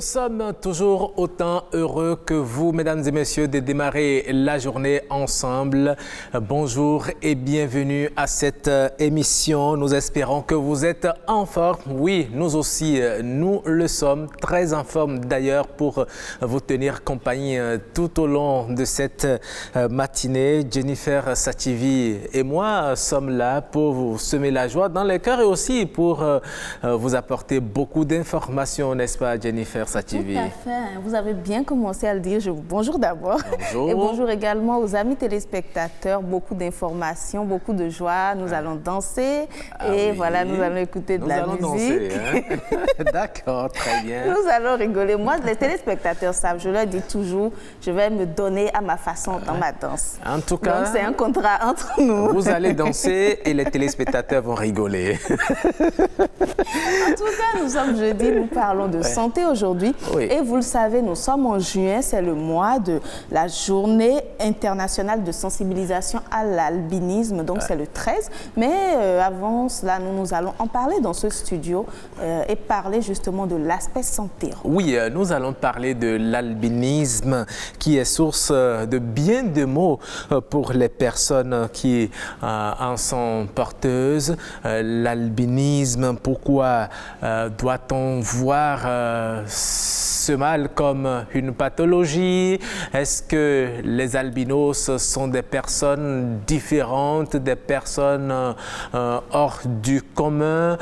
Nous sommes toujours autant heureux que vous, mesdames et messieurs, de démarrer la journée ensemble. Bonjour et bienvenue à cette émission. Nous espérons que vous êtes en forme. Oui, nous aussi, nous le sommes, très en forme d'ailleurs pour vous tenir compagnie tout au long de cette matinée. Jennifer Sativi et moi sommes là pour vous semer la joie dans les cœurs et aussi pour vous apporter beaucoup d'informations, n'est-ce pas, Jennifer Sativi? Tout à fait. Vous avez bien commencé à le dire. Bonjour d'abord. Bonjour. Et bonjour également aux amis téléspectateurs. Beaucoup d'informations, beaucoup de joie. Nous allons danser et voilà, nous allons écouter de la musique. Danser, hein? D'accord, très bien. Nous allons rigoler. Moi, les téléspectateurs savent, je leur dis toujours, je vais me donner à ma façon dans ma danse. En tout cas, donc c'est un contrat entre nous. Vous allez danser et les téléspectateurs vont rigoler. En tout cas, nous sommes jeudi, nous parlons de santé aujourd'hui. Oui. Et vous le savez, nous sommes en juin, c'est le mois de la journée internationale de sensibilisation à l'albinisme, donc c'est le 13. Mais avant cela, nous allons en parler dans ce studio et parler justement de l'aspect santé. Oui, nous allons parler de l'albinisme qui est source de bien de maux pour les personnes qui en sont porteuses. L'albinisme, pourquoi doit-on voir ce mal comme une pathologie? Est-ce que les albinos sont des personnes différentes, des personnes hors du commun?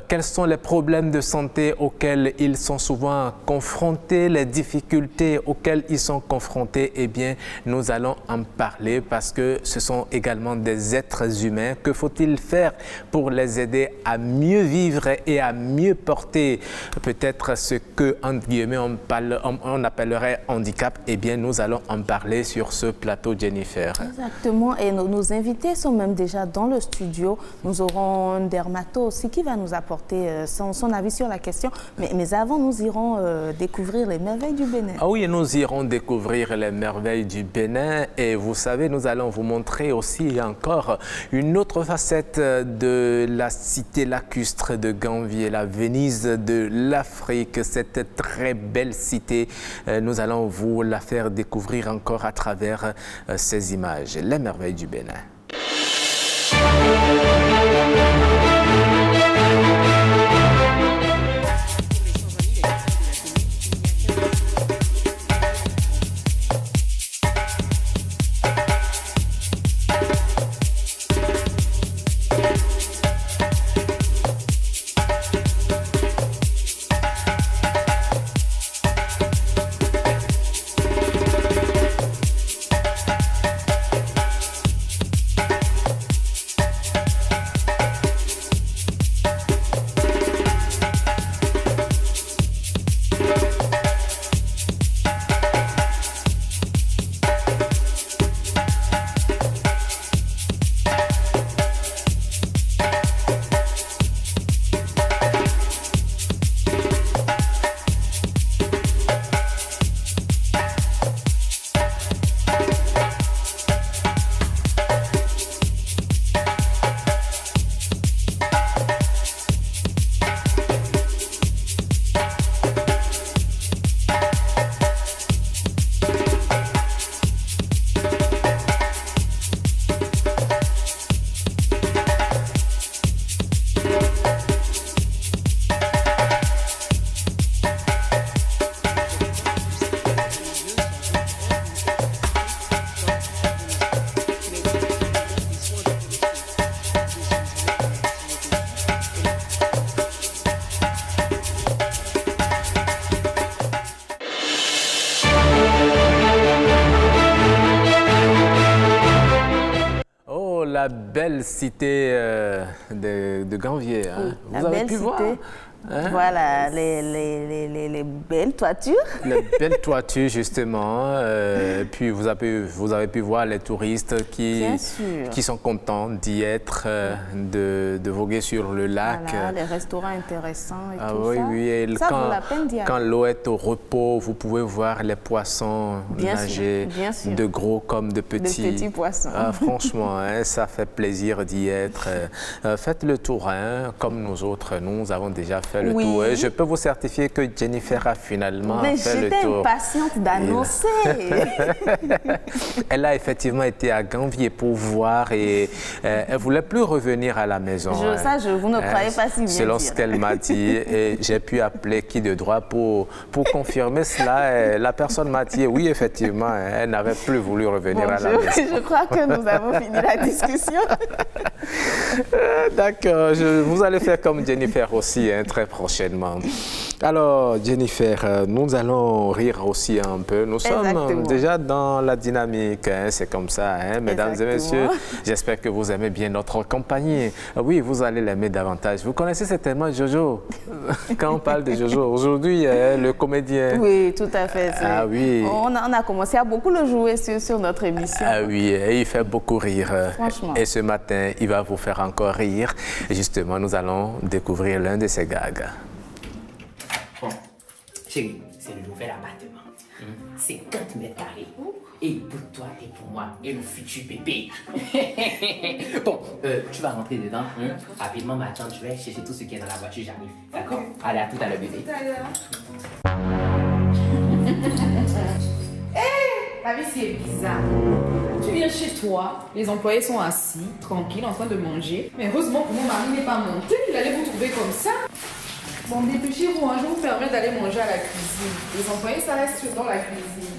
Quels sont les problèmes de santé auxquels ils sont souvent confrontés, les difficultés auxquelles ils sont confrontés? Eh bien, nous allons en parler parce que ce sont également des êtres humains. Que faut-il faire pour les aider à mieux vivre et à mieux porter peut-être ce que, entre guillemets, on appellerait handicap? Eh bien, nous allons en parler sur ce plateau, Jennifer. Exactement. Et nos invités sont même déjà dans le studio. Nous aurons un dermato aussi qui va nous apporter son avis sur la question. Mais avant, nous irons découvrir les merveilles du Bénin. Ah oui, nous irons découvrir les merveilles du Bénin. Et vous savez, nous allons vous montrer aussi encore une autre facette de la cité lacustre de Ganvié, la Venise de l'Afrique, cette très belle cité. Nous allons vous la faire découvrir encore à travers ces images, les merveilles du Bénin. La belle cité de Ganvié, hein? Oui, Vous avez pu voir, hein? Voilà, les belles toitures. Les belles toitures, justement. Puis vous avez pu voir les touristes qui sont contents d'y être, de voguer sur le lac. Voilà, les restaurants intéressants et tout oui, ça. Oui, et ça vaut la peine d'y aller. Quand l'eau est au repos, vous pouvez voir les poissons nager, de gros comme de petits. De petits poissons. Franchement, hein, ça fait plaisir d'y être. Faites le tour, hein, comme nous autres. Nous avons déjà fait le tour. Et je peux vous certifier que Jennifer a finalement fait le tour. J'étais impatiente d'annoncer. Elle a effectivement été à Ganvier pour voir et elle ne voulait plus revenir à la maison. Vous ne croyez pas si bien selon dire. ce qu'elle m'a dit, et j'ai pu appeler qui de droit pour confirmer cela. Et la personne m'a dit oui, effectivement, elle n'avait plus voulu revenir à la maison. Je crois que nous avons fini la discussion. D'accord, vous allez faire comme Jennifer aussi très prochainement. Alors Jennifer, nous allons rire aussi un peu. Nous sommes déjà dans la dynamique, c'est comme ça, mesdames et messieurs. J'espère que vous aimez bien notre compagnie. Oui, vous allez l'aimer davantage. Vous connaissez certainement Jojo. Quand on parle de Jojo, aujourd'hui, le comédien. Oui, tout à fait. Ah oui. On a commencé à beaucoup le jouer sur notre émission. Ah oui, et il fait beaucoup rire. Franchement. Et ce matin, il va vous faire encore rire. Et justement, nous allons découvrir l'un de ses gags. Bon, chérie, c'est le nouvel appartement. 50 mètres carrés. Et pour toi et pour moi et le futur bébé. Bon, tu vas rentrer dedans. Rapidement, ma tante, je vais chercher tout ce qui est dans la voiture, j'arrive. D'accord? Allez, à tout à l'heure, bébé. La vie, c'est bizarre. Tu viens chez toi, les employés sont assis, tranquilles, en train de manger. Mais heureusement que mon mari n'est pas monté, il allait vous trouver comme ça. Bon, dépêchez-vous, je vous permets d'aller manger à la cuisine. Les employés, ça reste dans la cuisine.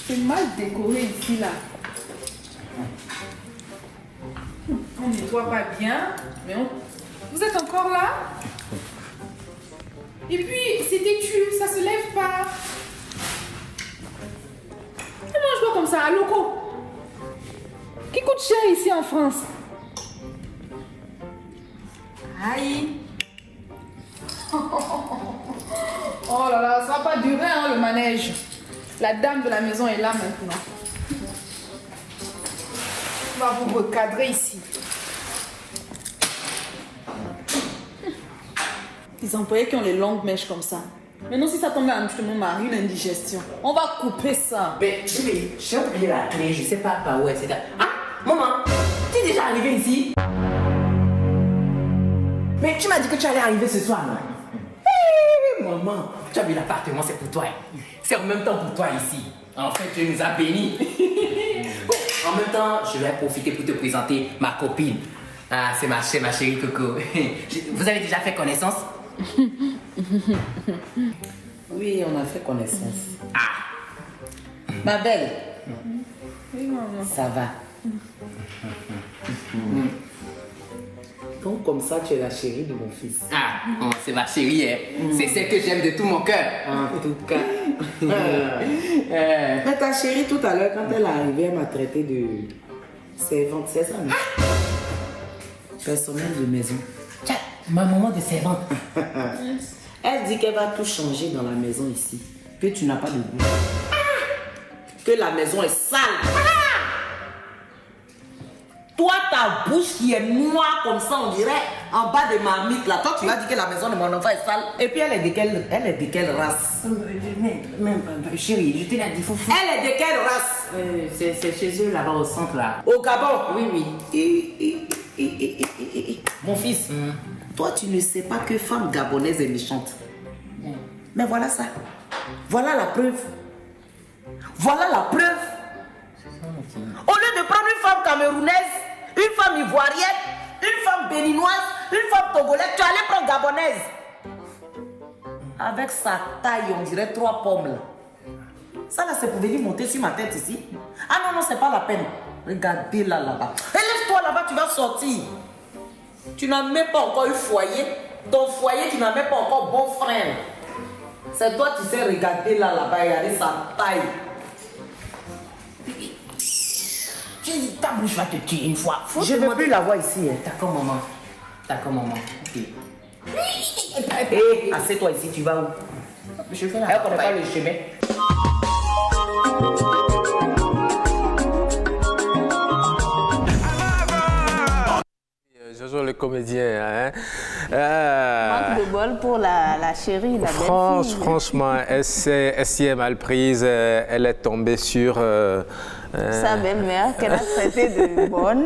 C'est mal décoré ici, là. On nettoie pas bien, mais vous êtes encore là? Et puis, c'est têtu, ça se lève pas. On mange pas comme ça, à loco. Qui coûte cher ici en France? Aïe. Oh là là, ça va pas durer le manège. La dame de la maison est là maintenant. On va vous recadrer ici. Les employés qui ont les longues mèches comme ça. Maintenant, si ça tombe à mon mari, une indigestion, on va couper ça. Mais, bébé, j'ai oublié la clé, je sais pas par où, etc. Ah, maman, tu es déjà arrivée ici? Mais tu m'as dit que tu allais arriver ce soir, non? Hé, maman, tu as vu l'appartement, c'est pour toi. C'est en même temps pour toi ici. En fait, tu nous as bénis. Bon, en même temps, je vais profiter pour te présenter ma copine. Ah, c'est ma chérie Coco. Vous avez déjà fait connaissance? Oui, on a fait connaissance. Ah! Ma belle. Oui, maman. Ça va. Donc, comme ça, tu es la chérie de mon fils. Ah, oh, c'est ma chérie, hein. C'est celle que j'aime de tout mon cœur. En tout cas. Mais ta chérie, tout à l'heure, quand elle est arrivée, elle m'a traité de servante, c'est ça, non? Personnel de maison. Tiens, ma maman de servante. Elle dit qu'elle va tout changer dans la maison ici. Que tu n'as pas de goût. Que la maison est sale. Toi, ta bouche qui est noire comme ça, on dirait, en bas de marmite là. Toi, tu as dit que la maison de mon enfant est sale. Et puis, elle est de quelle race? Même, chérie, je te l'ai dit, faut. Elle est de quelle race? C'est chez eux là-bas au centre là. Au Gabon? Oui, oui. Mon fils, toi, tu ne sais pas que femme gabonaise est méchante. Mais voilà ça. Voilà la preuve. Voilà la preuve. Au lieu de prendre une femme camerounaise, une femme ivoirienne, une femme béninoise, une femme togolaise, tu allais prendre gabonaise. Avec sa taille, on dirait 3 pommes là. Ça là, c'est pour venir monter sur ma tête ici. Ah non, non, c'est pas la peine. Regardez là, là-bas. Élève-toi là-bas, tu vas sortir. Tu n'as même pas encore eu foyer. Ton foyer, tu n'as même pas encore bon frère. C'est toi, tu sais regarder là, là-bas, regarder sa taille. Ta bouche va te tuer une fois. Je ne veux plus la voir ici. Hein. D'accord, maman. D'accord, maman. Ok. Hé, assieds-toi ici, tu vas où? Je fais la. Elle ne connaît pas le chemin. Jojo le comédien, Manque de bol pour la chérie, la belle-fille. Franchement, elle s'y est mal prise. Elle est tombée sur sa belle-mère qu'elle a traitée de bonne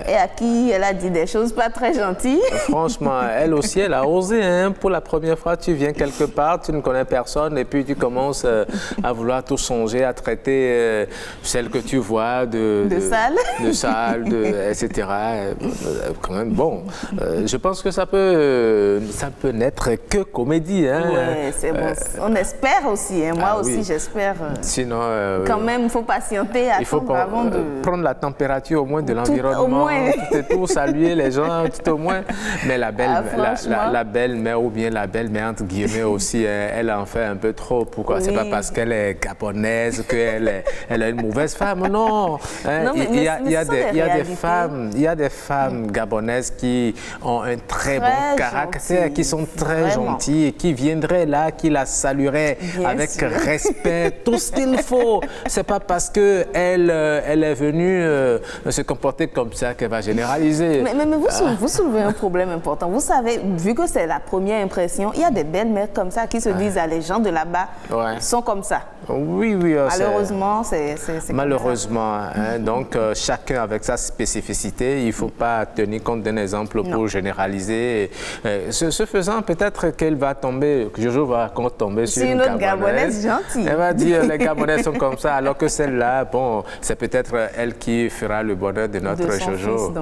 et à qui elle a dit des choses pas très gentilles. Franchement, elle aussi, elle a osé. Hein. Pour la première fois, tu viens quelque part, tu ne connais personne et puis tu commences à vouloir tout changer, à traiter celle que tu vois de sale, etc. Quand même, bon, je pense que ça peut n'être que comédie. Hein. Ouais, c'est bon. On espère aussi. Hein. Moi aussi, j'espère. Sinon, quand même, il faut patienter, il faut avant de prendre la température au moins de l'environnement, tout saluer les gens, tout au moins. Mais la belle-mère ou bien la belle-mère entre guillemets aussi, elle en fait un peu trop. Pourquoi? C'est pas parce qu'elle est gabonaise qu'elle a une mauvaise femme, non. Hein? Non, mais il y a des femmes gabonaises qui ont un très bon caractère, qui sont très gentilles, qui viendraient là, qui la salueraient avec respect, tout ce qu'il faut. C'est pas parce que elle est venue se comporter comme ça qu'elle va généraliser. Mais vous soulevez un problème important. Vous savez, vu que c'est la première impression, il y a des belles-mères comme ça qui se disent les gens de là-bas sont comme ça. Oui. Malheureusement, c'est malheureusement. Hein, donc, chacun avec sa spécificité. Il ne faut pas tenir compte d'un exemple pour généraliser. Ce faisant, peut-être qu'elle va tomber, Jojo va encore tomber sur une autre Gabonaise gentille. Elle va dire les Gabonais sont comme ça, alors que celle-là, bon, c'est peut-être elle qui fera le bonheur de notre Jojo.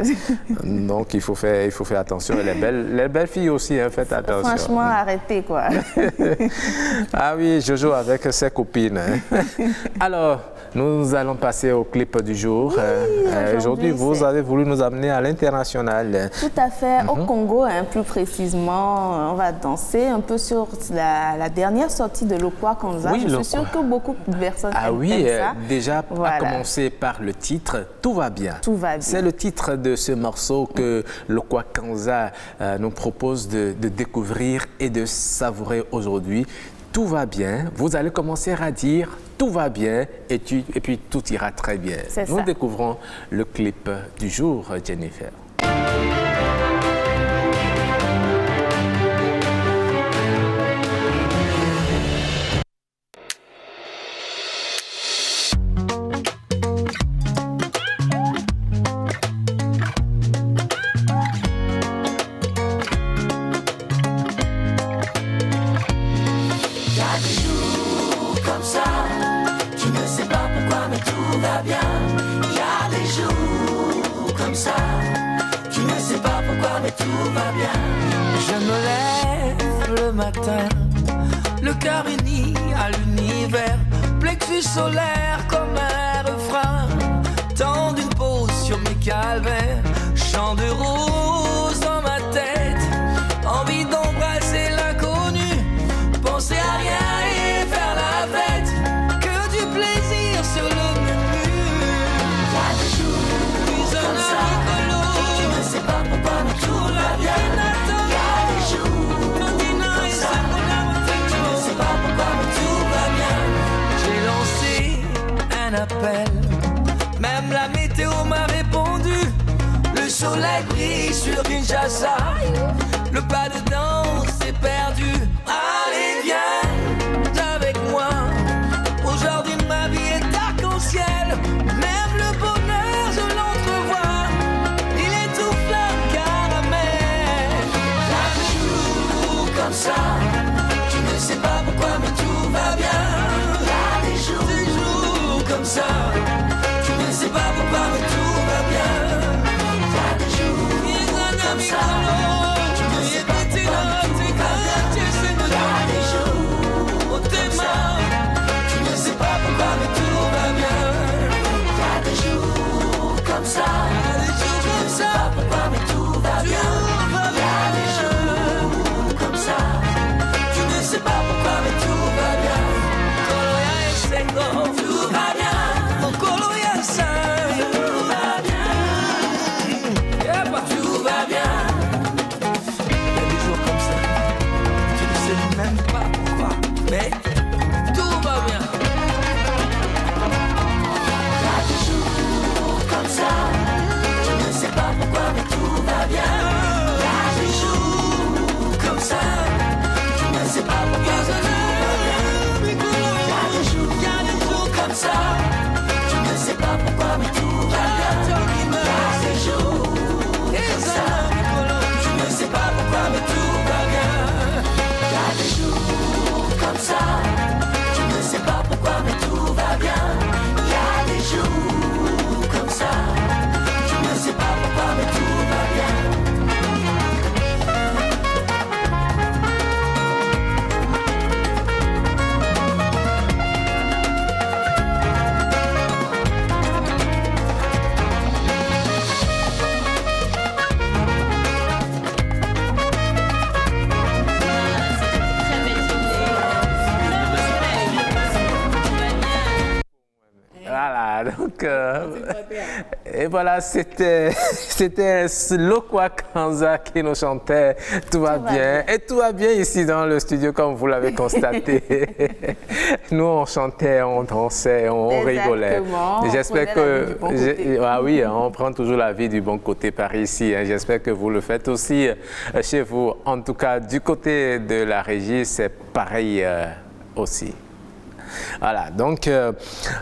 Fils, donc il faut faire attention. Les belles filles aussi, hein, faites attention. Franchement, arrêtez quoi. Ah oui, Jojo avec ses copines. Hein. Alors, nous allons passer au clip du jour. Aujourd'hui, vous avez voulu nous amener à l'international. Tout à fait. Au Congo, hein, plus précisément, on va danser un peu sur la dernière sortie de Lokwa Kanza. Je suis sûre que beaucoup de personnes aiment ça. Déjà, à commencer par le titre, Tout va bien. Tout va bien. C'est le titre de ce morceau que Lokwa Kanza nous propose de découvrir et de savourer aujourd'hui. Tout va bien, vous allez commencer à dire tout va bien et puis tout ira très bien. Nous découvrons le clip du jour, Jennifer. Le cœur uni à l'univers, plexus solaire comme un refrain. Tant d'une pause sur mes calvaires, chant de rose dans ma tête. Envie d'embrasser l'inconnu, penser à rien et faire la fête. Que du plaisir sur le menu. Il y a des jours comme ça, tu ne sais pas pourquoi mais tout va bien. Appel. Même la météo m'a répondu. Le soleil brille sur Kinshasa. Le pas de danse est perdu. Allez viens avec moi. Aujourd'hui ma vie est arc-en-ciel. Même le bonheur je l'entrevois. Il est tout flamme caramel. Chaque jour comme ça, tu ne sais pas pourquoi mais tout va bien. Il y a des jours comme ça, tu ne sais pas pourquoi mais tout va bien. Il y a des jours comme ça, tu ne sais pas pourquoi mais tout va bien. Voilà, donc, et voilà, c'était Lokwa Kanza qui nous chantait Tout va bien. Et tout va bien ici dans le studio, comme vous l'avez constaté. Nous, on chantait, on dansait, on rigolait. J'espère que... Ah oui, on prend toujours la vie du bon côté par ici. Hein. J'espère que vous le faites aussi chez vous. En tout cas, du côté de la régie, c'est pareil aussi. Voilà, donc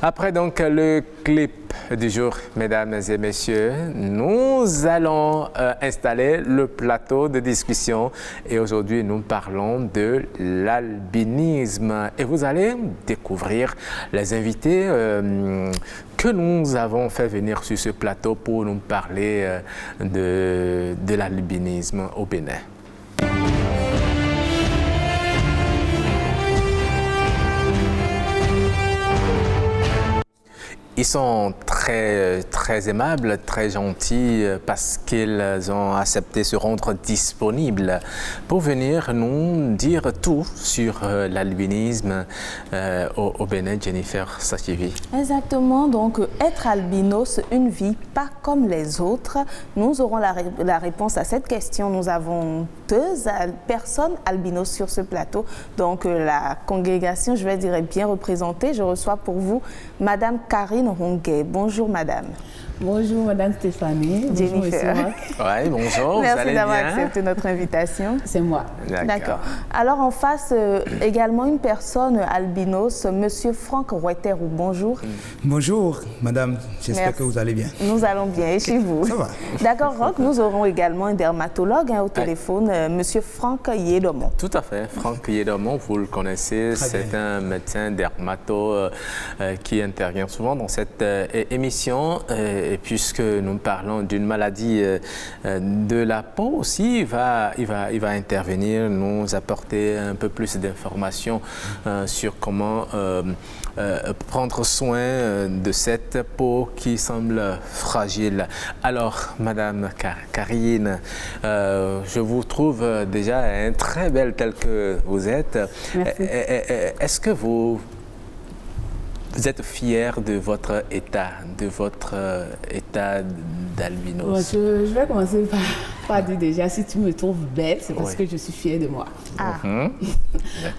après donc le clip du jour, mesdames et messieurs, nous allons installer le plateau de discussion et aujourd'hui nous parlons de l'albinisme et vous allez découvrir les invités que nous avons fait venir sur ce plateau pour nous parler de l'albinisme au Bénin. Ils sont très aimables, très gentils parce qu'ils ont accepté de se rendre disponibles pour venir nous dire tout sur l'albinisme au Bénin. Jennifer Sachivi. Exactement, donc être albinos, une vie pas comme les autres. Nous aurons la réponse à cette question. Nous avons 2 personnes albinos sur ce plateau. Donc la congrégation, je vais dire, est bien représentée. Je reçois pour vous Madame Karine Ronguet. Bonjour Madame. Bonjour Madame Stéphanie. Jennifer. Oui, bonjour. Merci d'avoir accepté notre invitation. C'est moi. D'accord. Alors en face, également une personne albinos, Monsieur Franck Rouetterou. Bonjour. Bonjour Madame, j'espère que vous allez bien. Nous allons bien et chez vous? Ça va. D'accord, Roch, nous aurons également un dermatologue au téléphone, Monsieur Franck Yedomon. Tout à fait, Franck Yedomon, vous le connaissez, c'est un médecin dermato qui intervient souvent dans cette émission. Et puisque nous parlons d'une maladie de la peau aussi, il va intervenir, nous apporter un peu plus d'informations sur comment prendre soin de cette peau qui semble fragile. Alors, Madame Karine, je vous trouve déjà très belle telle que vous êtes. Merci. Est-ce que vous êtes fière de votre état d'albinos? Bon, je vais commencer par dire déjà, si tu me trouves belle, c'est parce que je suis fière de moi.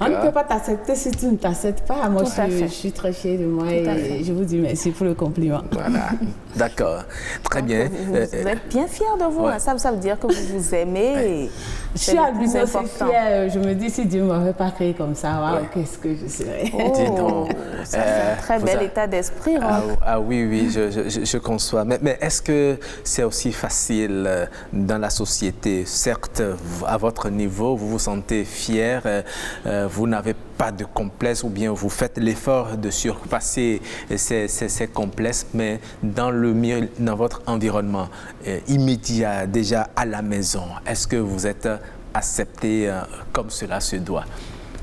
On ne peut pas t'accepter si tu ne t'acceptes pas. Moi, je suis très fière de moi et je vous dis merci pour le compliment. Voilà, d'accord. Très bien. Vous êtes bien fière de vous, Ouais. Ça veut dire que vous vous aimez. Et Je suis albinos, c'est fière. Je me dis, si Dieu ne m'avait pas créé comme ça, wow, qu'est-ce que je serais. Dis donc, ça, c'est un très bel état d'esprit. Oui, je conçois. Mais est-ce que c'est aussi facile dans la société? Certes, à votre niveau, vous vous sentez fier, vous n'avez pas de complexe ou bien vous faites l'effort de surpasser ces complexes, mais dans votre environnement immédiat, déjà à la maison, est-ce que vous êtes accepté comme cela se doit?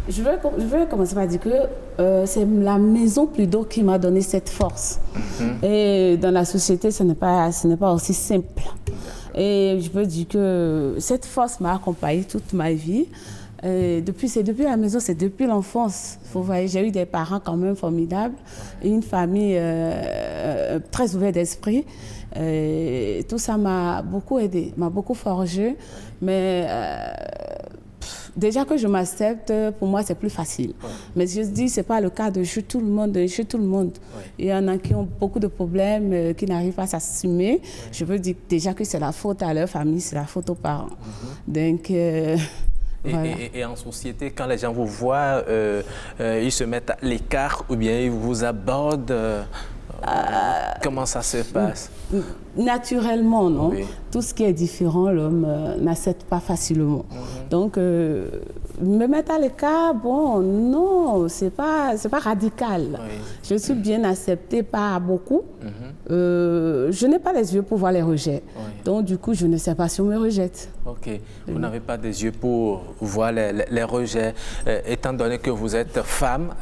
Je vais commencer par dire que c'est la maison plutôt qui m'a donné cette force. Et dans la société, ce n'est pas aussi simple. Et je peux dire que cette force m'a accompagnée toute ma vie. C'est depuis la maison, c'est depuis l'enfance. Vous voyez, j'ai eu des parents quand même formidables, et une famille très ouverte d'esprit. Tout ça m'a beaucoup aidé, m'a beaucoup forgé. Mais déjà que je m'accepte, pour moi, c'est plus facile. Ouais. Mais je dis, ce n'est pas le cas de chez tout le monde. Chez tout le monde. Ouais. Il y en a qui ont beaucoup de problèmes, qui n'arrivent pas à s'assumer. Ouais. Je veux dire déjà que c'est la faute à leur famille, c'est la faute aux parents. Donc... Voilà. Et en société, quand les gens vous voient, ils se mettent à l'écart ou bien ils vous abordent. Comment ça se passe? Naturellement, non. Oui. Tout ce qui est différent, l'homme n'accepte pas facilement. Donc, me mettre à l'écart, bon, non, c'est pas radical. Oui. Je suis bien acceptée par beaucoup. Je n'ai pas les yeux pour voir les rejets. Oui. Donc, du coup, je ne sais pas si on me rejette. Ok. Vous n'avez pas des yeux pour voir les rejets. Étant donné que vous êtes femme,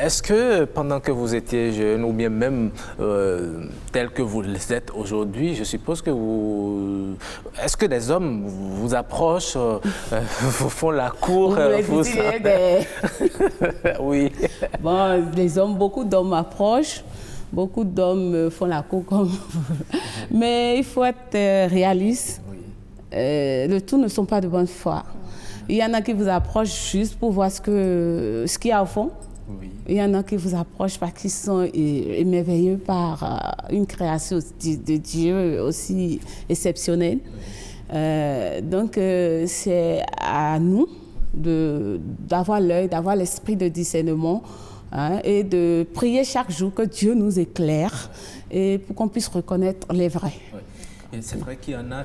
est-ce que pendant que vous étiez jeune, ou bien même tel que vous êtes aujourd'hui, je suppose que vous... Est-ce que les hommes vous approchent, vous font la cour? Oui. Bon, les hommes, beaucoup d'hommes m'approchent. Beaucoup d'hommes font la cour comme... Mais il faut être réaliste. Oui. Le tout ne sont pas de bonne foi. Il y en a qui vous approchent juste pour voir ce qu'il y a au fond. Oui. Il y en a qui vous approchent parce qu'ils sont émerveillés par une création de Dieu aussi exceptionnelle. Donc, c'est à nous d'avoir l'œil, d'avoir l'esprit de discernement, hein, et de prier chaque jour que Dieu nous éclaire et pour qu'on puisse reconnaître les vrais. Oui. Et c'est vrai qu'il y en a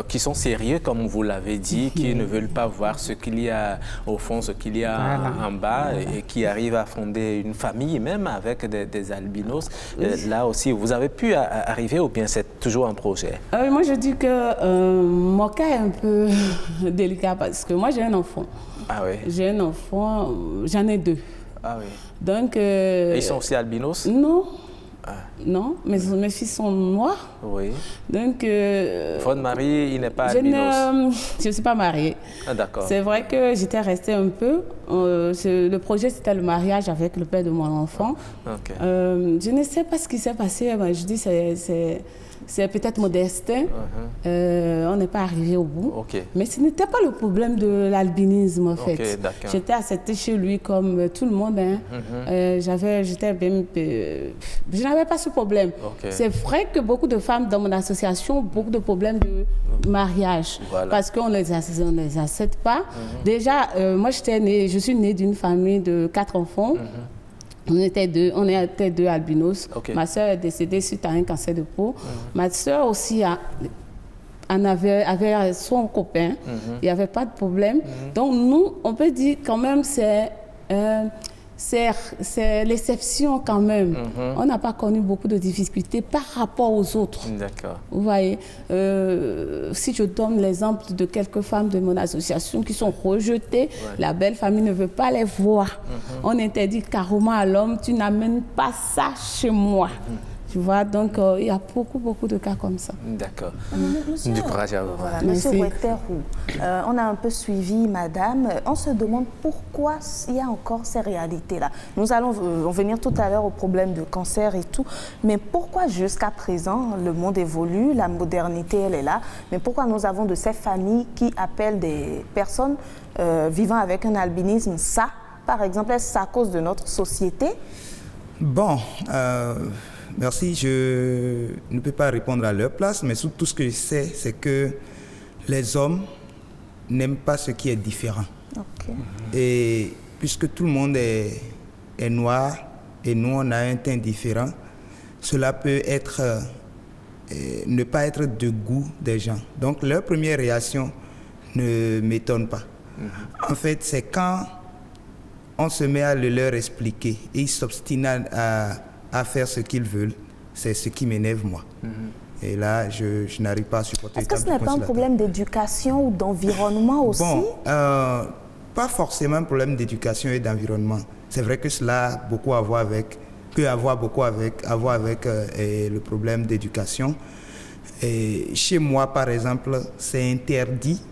qui sont sérieux, comme vous l'avez dit, qui ne veulent pas voir ce qu'il y a au fond, ce qu'il y a en bas, et qui arrivent à fonder une famille, même avec des albinos. Là aussi, vous avez pu arriver ou bien c'est toujours un projet? Moi, je dis que mon cas est un peu délicat parce que moi, j'ai un enfant. Ah oui? J'ai un enfant, j'en ai 2. Ah oui. Donc, ils sont aussi albinos? Non. Non, mes fils sont noirs. Oui. Donc... votre mari, il n'est pas albinos? Je ne suis pas mariée. Ah, d'accord. C'est vrai que j'étais restée un peu. Le projet, c'était le mariage avec le père de mon enfant. Okay. Je ne sais pas ce qui s'est passé. Je dis c'est peut-être mon destin. On n'est pas arrivé au bout. Okay. Mais ce n'était pas le problème de l'albinisme, en fait. Okay, j'étais acceptée chez lui comme tout le monde. Hein. Je n'avais pas ce problème. Okay. C'est vrai que beaucoup de femmes dans mon association ont beaucoup de problèmes de mariage. Voilà. Parce qu'on ne les accepte pas. Déjà, moi, je suis née d'une famille de 4 enfants. On était deux albinos. Okay. Ma sœur est décédée suite à un cancer de peau. Ma sœur aussi avait son copain. Il n'y avait pas de problème. Donc nous, on peut dire quand même c'est l'exception quand même. On n'a pas connu beaucoup de difficultés par rapport aux autres. D'accord. Vous voyez, si je donne l'exemple de quelques femmes de mon association qui sont rejetées, la belle famille ne veut pas les voir. On interdit carrément à l'homme, tu n'amènes pas ça chez moi. Tu vois, donc il y a beaucoup de cas comme ça. D'accord. Du courage à vous. Voilà, Monsieur Ouetterou, on a un peu suivi Madame. On se demande pourquoi il y a encore ces réalités-là. Nous allons venir tout à l'heure au problème de cancer et tout. Mais pourquoi jusqu'à présent, le monde évolue, la modernité, elle est là. Mais pourquoi nous avons de ces familles qui appellent des personnes vivant avec un albinisme ça, par exemple, est-ce à cause de notre société? Bon, merci, je ne peux pas répondre à leur place, mais tout ce que je sais, c'est que les hommes n'aiment pas ce qui est différent. Okay. Et puisque tout le monde est noir et nous, on a un teint différent, cela peut ne pas être de goût des gens. Donc, leur première réaction ne m'étonne pas. En fait, c'est quand on se met à le leur expliquer et ils s'obstinent à faire ce qu'ils veulent, c'est ce qui m'énerve moi. Et là, je n'arrive pas à supporter. Est-ce que ce n'est pas un problème d'éducation ou d'environnement aussi? Bon, pas forcément un problème d'éducation et d'environnement. C'est vrai que cela peut avoir beaucoup à voir avec le problème d'éducation. Et chez moi, par exemple, c'est interdit.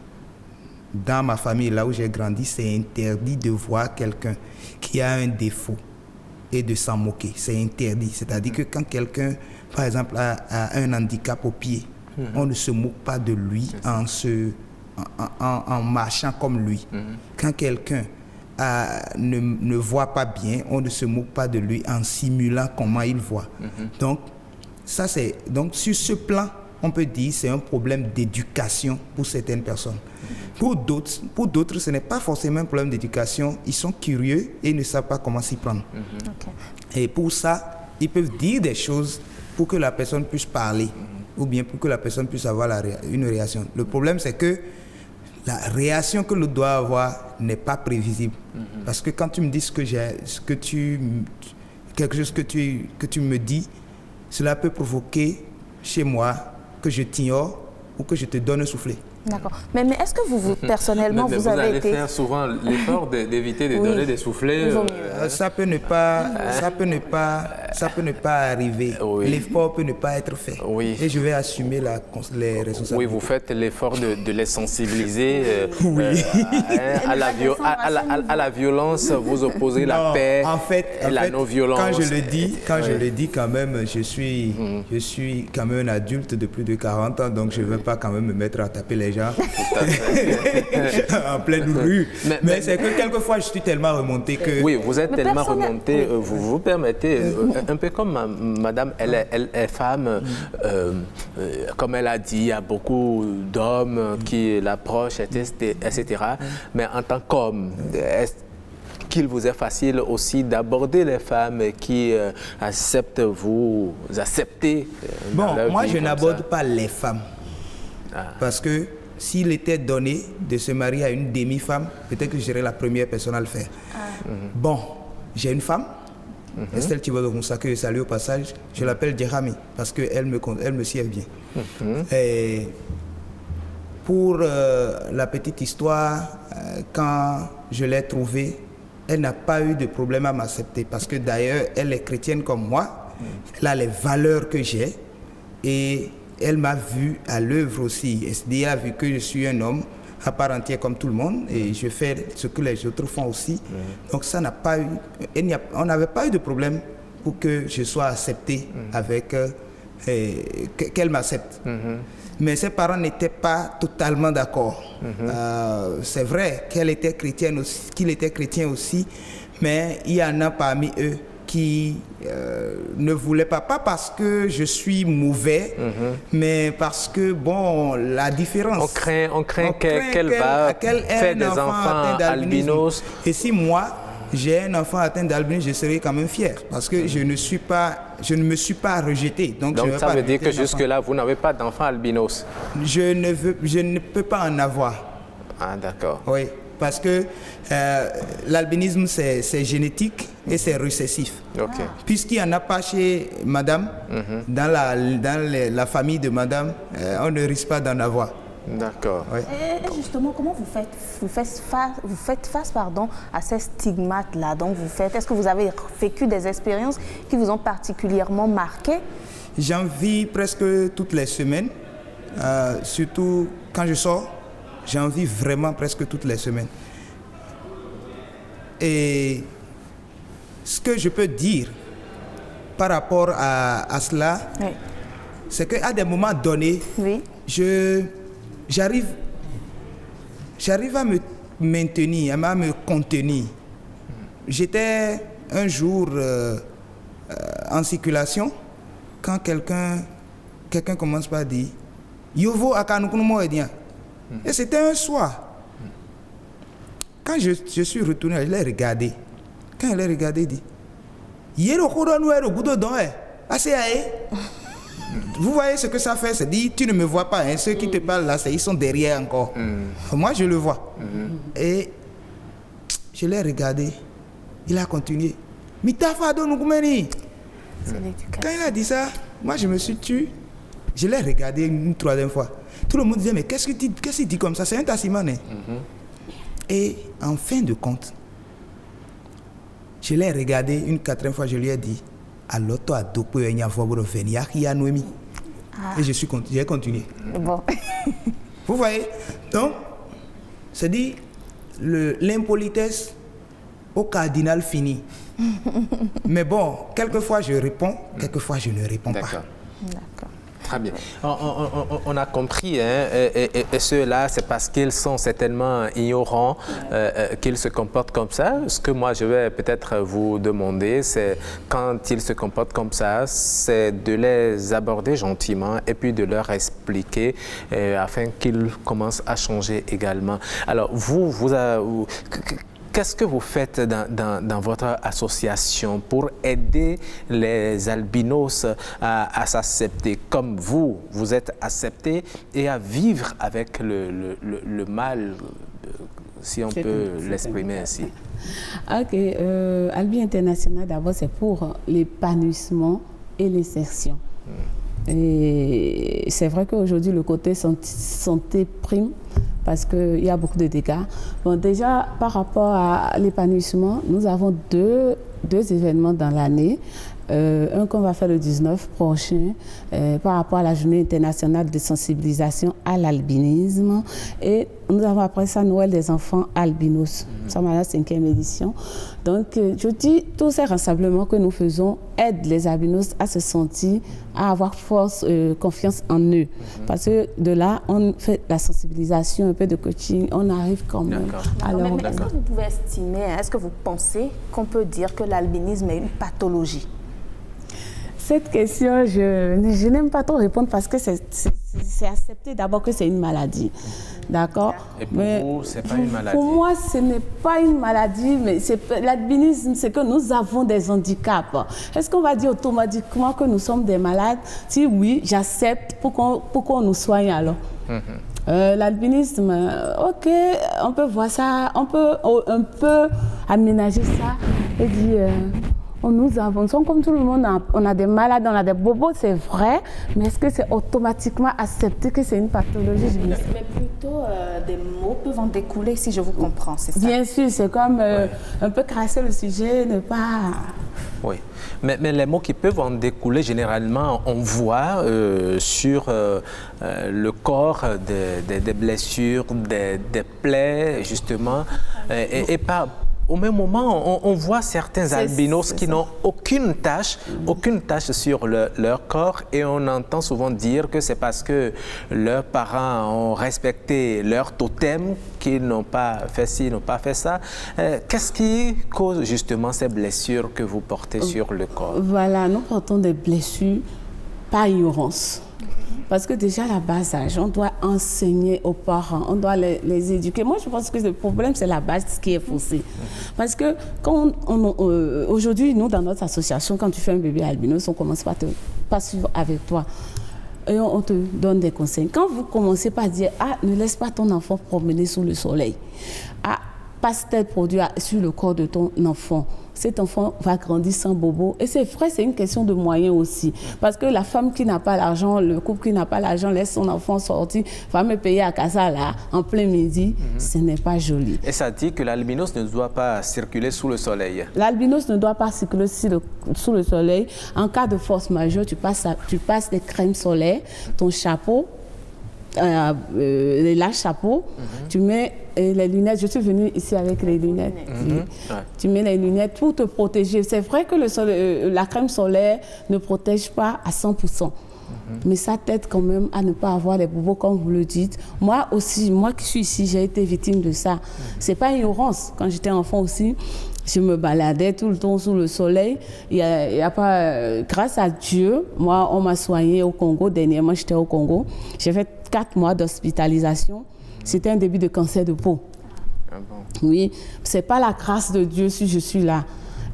Dans ma famille, là où j'ai grandi, c'est interdit de voir quelqu'un qui a un défaut et de s'en moquer. C'est interdit. C'est-à-dire que quand quelqu'un, par exemple, a un handicap au pied, on ne se moque pas de lui en marchant comme lui. Quand quelqu'un ne voit pas bien, on ne se moque pas de lui en simulant comment il voit. Donc, sur ce plan, on peut dire que c'est un problème d'éducation pour certaines personnes. Pour d'autres, ce n'est pas forcément un problème d'éducation. Ils sont curieux et ne savent pas comment s'y prendre. Okay. Et pour ça, ils peuvent dire des choses pour que la personne puisse parler ou bien pour que la personne puisse avoir une réaction. Le problème, c'est que la réaction que l'autre doit avoir n'est pas prévisible. Parce que quand tu me dis quelque chose que tu me dis, cela peut provoquer chez moi que je t'ignore ou que je te donne un soufflet. D'accord. Mais est-ce que vous personnellement, vous avez été... Vous allez faire souvent l'effort d'éviter de donner des soufflets. Ça peut ne pas ça peut ne pas arriver. Oui. L'effort peut ne pas être fait. Oui. Et je vais assumer les responsabilités. Oui, vous faites l'effort de les sensibiliser Oui. À la violence, vous opposez la paix et la non-violence. Quand je le dis quand même, je suis quand même un adulte de plus de 40 ans, donc je ne veux pas quand même me mettre à taper les gens en pleine rue. Mais c'est que quelquefois, je suis tellement remonté que... Oui, vous êtes tellement remonté, vous permettez, un peu comme madame, elle est femme, comme elle a dit, il y a beaucoup d'hommes qui l'approchent, etc. Mais en tant qu'homme, est-ce qu'il vous est facile aussi d'aborder les femmes qui acceptez Bon, moi je n'aborde pas les femmes. Parce que s'il était donné de se marier à une demi-femme, peut-être que je serais la première personne à le faire. Bon, j'ai une femme, Estelle Thibaudou-Roussa, que je salue au passage. Je l'appelle Djerami parce qu'elle me sied bien. Et pour la petite histoire, quand je l'ai trouvée, elle n'a pas eu de problème à m'accepter parce que d'ailleurs, elle est chrétienne comme moi. Elle a les valeurs que j'ai et elle m'a vu à l'œuvre aussi. Elle a vu que je suis un homme à part entière comme tout le monde et je fais ce que les autres font aussi. Donc ça n'a pas eu, on n'avait pas eu de problème pour que je sois accepté avec, qu'elle m'accepte. Mais ses parents n'étaient pas totalement d'accord. C'est vrai qu'elle était chrétienne aussi, qu'il était chrétien aussi, mais il y en a parmi eux qui ne voulaient pas parce que je suis mauvais, mais parce que, bon, la différence... On craint qu'elle va faire des enfants albinos. Et si moi, j'ai un enfant atteint d'albinisme, je serai quand même fier, parce que je ne me suis pas rejeté. Donc ça veut dire que jusque-là, vous n'avez pas d'enfant albinos? Je ne peux pas en avoir. Ah, d'accord. Oui. Parce que l'albinisme, c'est génétique et c'est récessif. Okay. Puisqu'il n'y en a pas chez madame, dans la famille de madame, on ne risque pas d'en avoir. D'accord. Oui. Et justement, comment vous faites face à ces stigmates-là? Est-ce que vous avez vécu des expériences qui vous ont particulièrement marqué? J'en vis presque toutes les semaines, surtout quand je sors. J'en vis vraiment presque toutes les semaines. Et ce que je peux dire par rapport à cela, c'est qu'à des moments donnés, j'arrive à me maintenir, à me contenir. J'étais un jour en circulation quand quelqu'un commence par dire « Yovo akanukunumo edien ». Et c'était un soir. Quand je suis retourné, je l'ai regardé. Quand je l'ai regardé, il dit vous voyez ce que ça fait? C'est dit, tu ne me vois pas. Ceux qui te parlent là, ils sont derrière encore. Moi, je le vois. Et je l'ai regardé. Il a continué. Quand il a dit ça, moi, je me suis tué. Je l'ai regardé une troisième fois. Tout le monde disait, mais qu'est-ce qu'il dit comme ça? C'est un tassimane. Et en fin de compte, je l'ai regardé une quatrième fois, je lui ai dit, alors toi, et j'ai continué. Bon. Vous voyez? Donc, c'est dit, l'impolitesse au cardinal fini. Mais bon, quelquefois je réponds, quelquefois je ne réponds pas. D'accord. Très bien. On a compris, et ceux-là, c'est parce qu'ils sont certainement ignorants qu'ils se comportent comme ça. Ce que moi, je vais peut-être vous demander, c'est quand ils se comportent comme ça, c'est de les aborder gentiment et puis de leur expliquer afin qu'ils commencent à changer également. Alors, qu'est-ce que vous faites dans votre association pour aider les albinos à s'accepter comme vous êtes acceptés et à vivre avec le mal, si on peut l'exprimer ainsi? Ok, Albi International, d'abord, c'est pour l'épanouissement et l'insertion. Et c'est vrai qu'aujourd'hui, le côté santé prime parce qu'il y a beaucoup de dégâts. Bon, déjà, par rapport à l'épanouissement, nous avons deux 2 événements dans l'année. Un qu'on va faire le 19 prochain par rapport à la journée internationale de sensibilisation à l'albinisme. Et nous avons après ça Noël des enfants albinos. Nous sommes à la 5e édition. Donc, je dis, tous ces rassemblements que nous faisons aident les albinos à se sentir, à avoir confiance en eux. Parce que de là, on fait la sensibilisation, un peu de coaching, on arrive quand même à leur... Mais est-ce que vous pouvez estimer, est-ce que vous pensez qu'on peut dire que l'albinisme est une pathologie? Cette question, je n'aime pas trop répondre parce que c'est accepté d'abord que c'est une maladie. D'accord? Et pour vous, ce n'est pas une maladie? Pour moi, ce n'est pas une maladie, mais l'albinisme, c'est que nous avons des handicaps. Est-ce qu'on va dire automatiquement que nous sommes des malades? Si oui, j'accepte pour qu'on nous soigne alors. L'albinisme, ok, on peut voir ça, on peut aménager ça et dire... Nous avançons comme tout le monde, on a des malades, on a des bobos, c'est vrai, mais est-ce que c'est automatiquement accepté que c'est une pathologie? Mais plutôt des mots peuvent en découler, si je vous comprends, c'est ça? Bien sûr, c'est comme un peu crasser le sujet, ne pas... Oui, mais les mots qui peuvent en découler, généralement, on voit sur le corps des blessures, des plaies, justement, et pas... Au même moment, on voit certains albinos qui n'ont aucune tache sur leur corps, et on entend souvent dire que c'est parce que leurs parents ont respecté leur totem qu'ils n'ont pas fait ci, n'ont pas fait ça. Qu'est-ce qui cause justement ces blessures que vous portez sur le corps? Voilà, nous portons des blessures par ignorance. Parce que déjà, à la base âge, on doit enseigner aux parents, on doit les éduquer. Moi, je pense que le problème, c'est la base qui est faussée. Parce que aujourd'hui, nous, dans notre association, quand tu fais un bébé albinos, on commence par pas suivre avec toi. Et on te donne des conseils. Quand vous commencez par dire, ne laisse pas ton enfant promener sous le soleil. Passe tel produit sur le corps de ton enfant. Cet enfant va grandir sans bobo. Et c'est vrai, c'est une question de moyens aussi. Parce que la femme qui n'a pas l'argent, le couple qui n'a pas l'argent, laisse son enfant sortir, va me payer à casa là, en plein midi, ce n'est pas joli. Et ça dit que l'albinos ne doit pas circuler sous le soleil? L'albinos ne doit pas circuler sous le soleil. En cas de force majeure, tu passes des crèmes solaires, ton chapeau, les larges chapeaux, tu mets les lunettes. Je suis venue ici avec les lunettes. Tu mets les lunettes pour te protéger. C'est vrai que la crème solaire ne protège pas à 100%. Mais ça t'aide quand même à ne pas avoir les bobos comme vous le dites. Moi aussi, moi qui suis ici, j'ai été victime de ça. C'est pas ignorance. Quand j'étais enfant aussi, je me baladais tout le temps sous le soleil. Il y a pas, grâce à Dieu, moi, on m'a soignée au Congo. Dernièrement, j'étais au Congo. J'ai fait 4 mois d'hospitalisation. C'était un début de cancer de peau. Ah bon? Oui, c'est pas la grâce de Dieu si je suis là.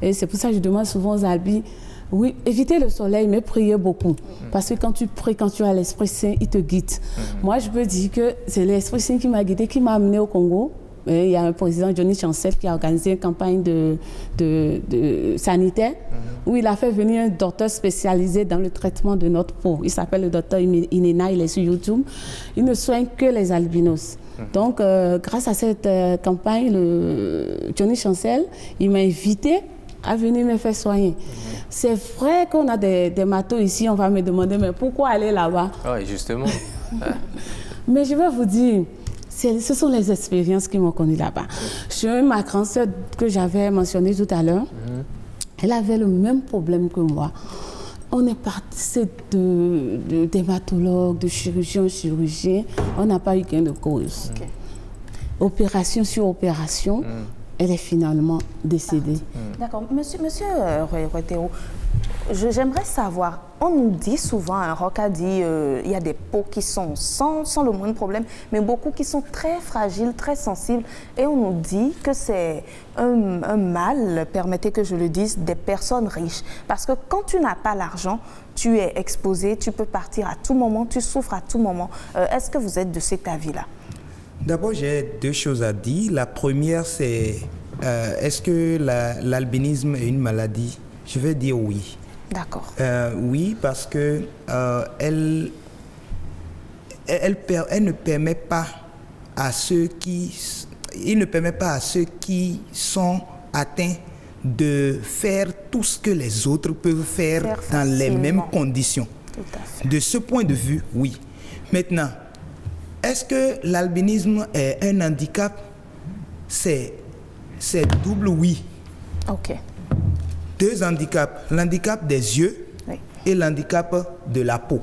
Et c'est pour ça que je demande souvent aux albis, oui, évitez le soleil, mais priez beaucoup. Parce que quand tu pries, quand tu as l'Esprit Saint, il te guide. Moi, je peux dire que c'est l'Esprit Saint qui m'a guidée, qui m'a amené au Congo. Il y a un président, Johnny Chancel, qui a organisé une campagne de sanitaire où il a fait venir un docteur spécialisé dans le traitement de notre peau. Il s'appelle le docteur Inena, il est sur YouTube. Il ne soigne que les albinos. Donc, grâce à cette campagne, Johnny Chancel, il m'a invité à venir me faire soigner. C'est vrai qu'on a des matos ici, on va me demander, mais pourquoi aller là-bas? Oui, justement. Mais je vais vous dire, ce sont les expériences qui m'ont connue là-bas. Ma grande sœur que j'avais mentionnée tout à l'heure, elle avait le même problème que moi. On est parti de dermatologue, de chirurgien, on n'a pas eu gain de cause. Opération sur opération, elle est finalement décédée. D'accord. Monsieur Roitero, j'aimerais savoir, on nous dit souvent, Roch a dit, il y a des peaux qui sont sans le moindre problème, mais beaucoup qui sont très fragiles, très sensibles, et on nous dit que c'est un mal, permettez que je le dise, des personnes riches. Parce que quand tu n'as pas l'argent, tu es exposé, tu peux partir à tout moment, tu souffres à tout moment. Est-ce que vous êtes de cet avis-là? D'abord, j'ai 2 choses à dire. La première, c'est est-ce que l'albinisme est une maladie? Je vais dire oui. D'accord. Oui, parce que elle ne permet pas à ceux qui... Il ne permet pas à ceux qui sont atteints de faire tout ce que les autres peuvent faire dans les mêmes conditions. Tout à fait. De ce point de vue, oui. Maintenant, est-ce que l'albinisme est un handicap? C'est double oui. OK. Deux handicaps, l'handicap des yeux et l'handicap de la peau.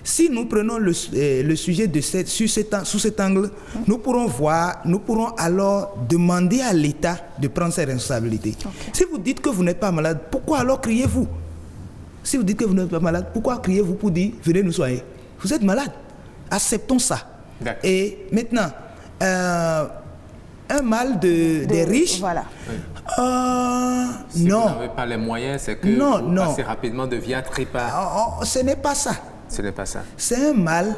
Si nous prenons le sujet sous cet angle, nous pourrons alors demander à l'État de prendre ses responsabilités. Okay. Si vous dites que vous n'êtes pas malade, pourquoi alors criez-vous? Si vous dites que vous n'êtes pas malade, pourquoi criez-vous pour dire venez nous soigner? Vous êtes malade. Acceptons ça. Et maintenant, un mal des riches. Voilà. Si non. vous n'avez pas les moyens, c'est que vous passez rapidement de vie à trépas. Ce n'est pas ça. Ce n'est pas ça. C'est un mal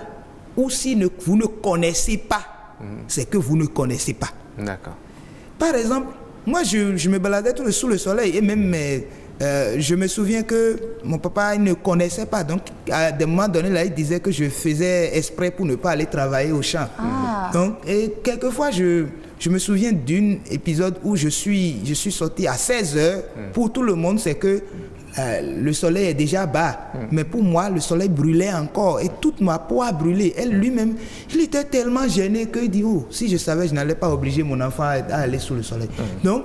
où si vous ne connaissez pas, c'est que vous ne connaissez pas. D'accord. Par exemple, moi je me baladais sous le soleil et même je me souviens que mon papa il ne connaissait pas. Donc à des moments donnés là, il disait que je faisais exprès pour ne pas aller travailler au champ. Donc et quelquefois je me souviens d'un épisode où je suis sorti à 16h. Pour tout le monde, c'est que le soleil est déjà bas. Mais pour moi, le soleil brûlait encore. Et toute ma peau a brûlé. Elle lui-même, il était tellement gêné qu'il dit, oh, si je savais, je n'allais pas obliger mon enfant à aller sous le soleil. Donc,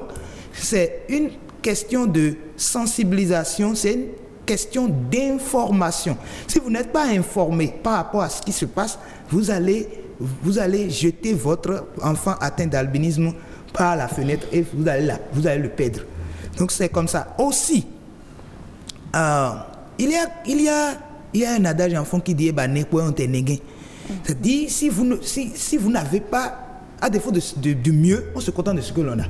c'est une question de sensibilisation, c'est une question d'information. Si vous n'êtes pas informé par rapport à ce qui se passe, vous allez jeter votre enfant atteint d'albinisme par la fenêtre et vous allez le perdre. Donc c'est comme ça. Aussi, il y a un adage en fond qui dit c'est-à-dire si vous n'avez pas, à défaut de mieux, on se contente de ce que l'on a.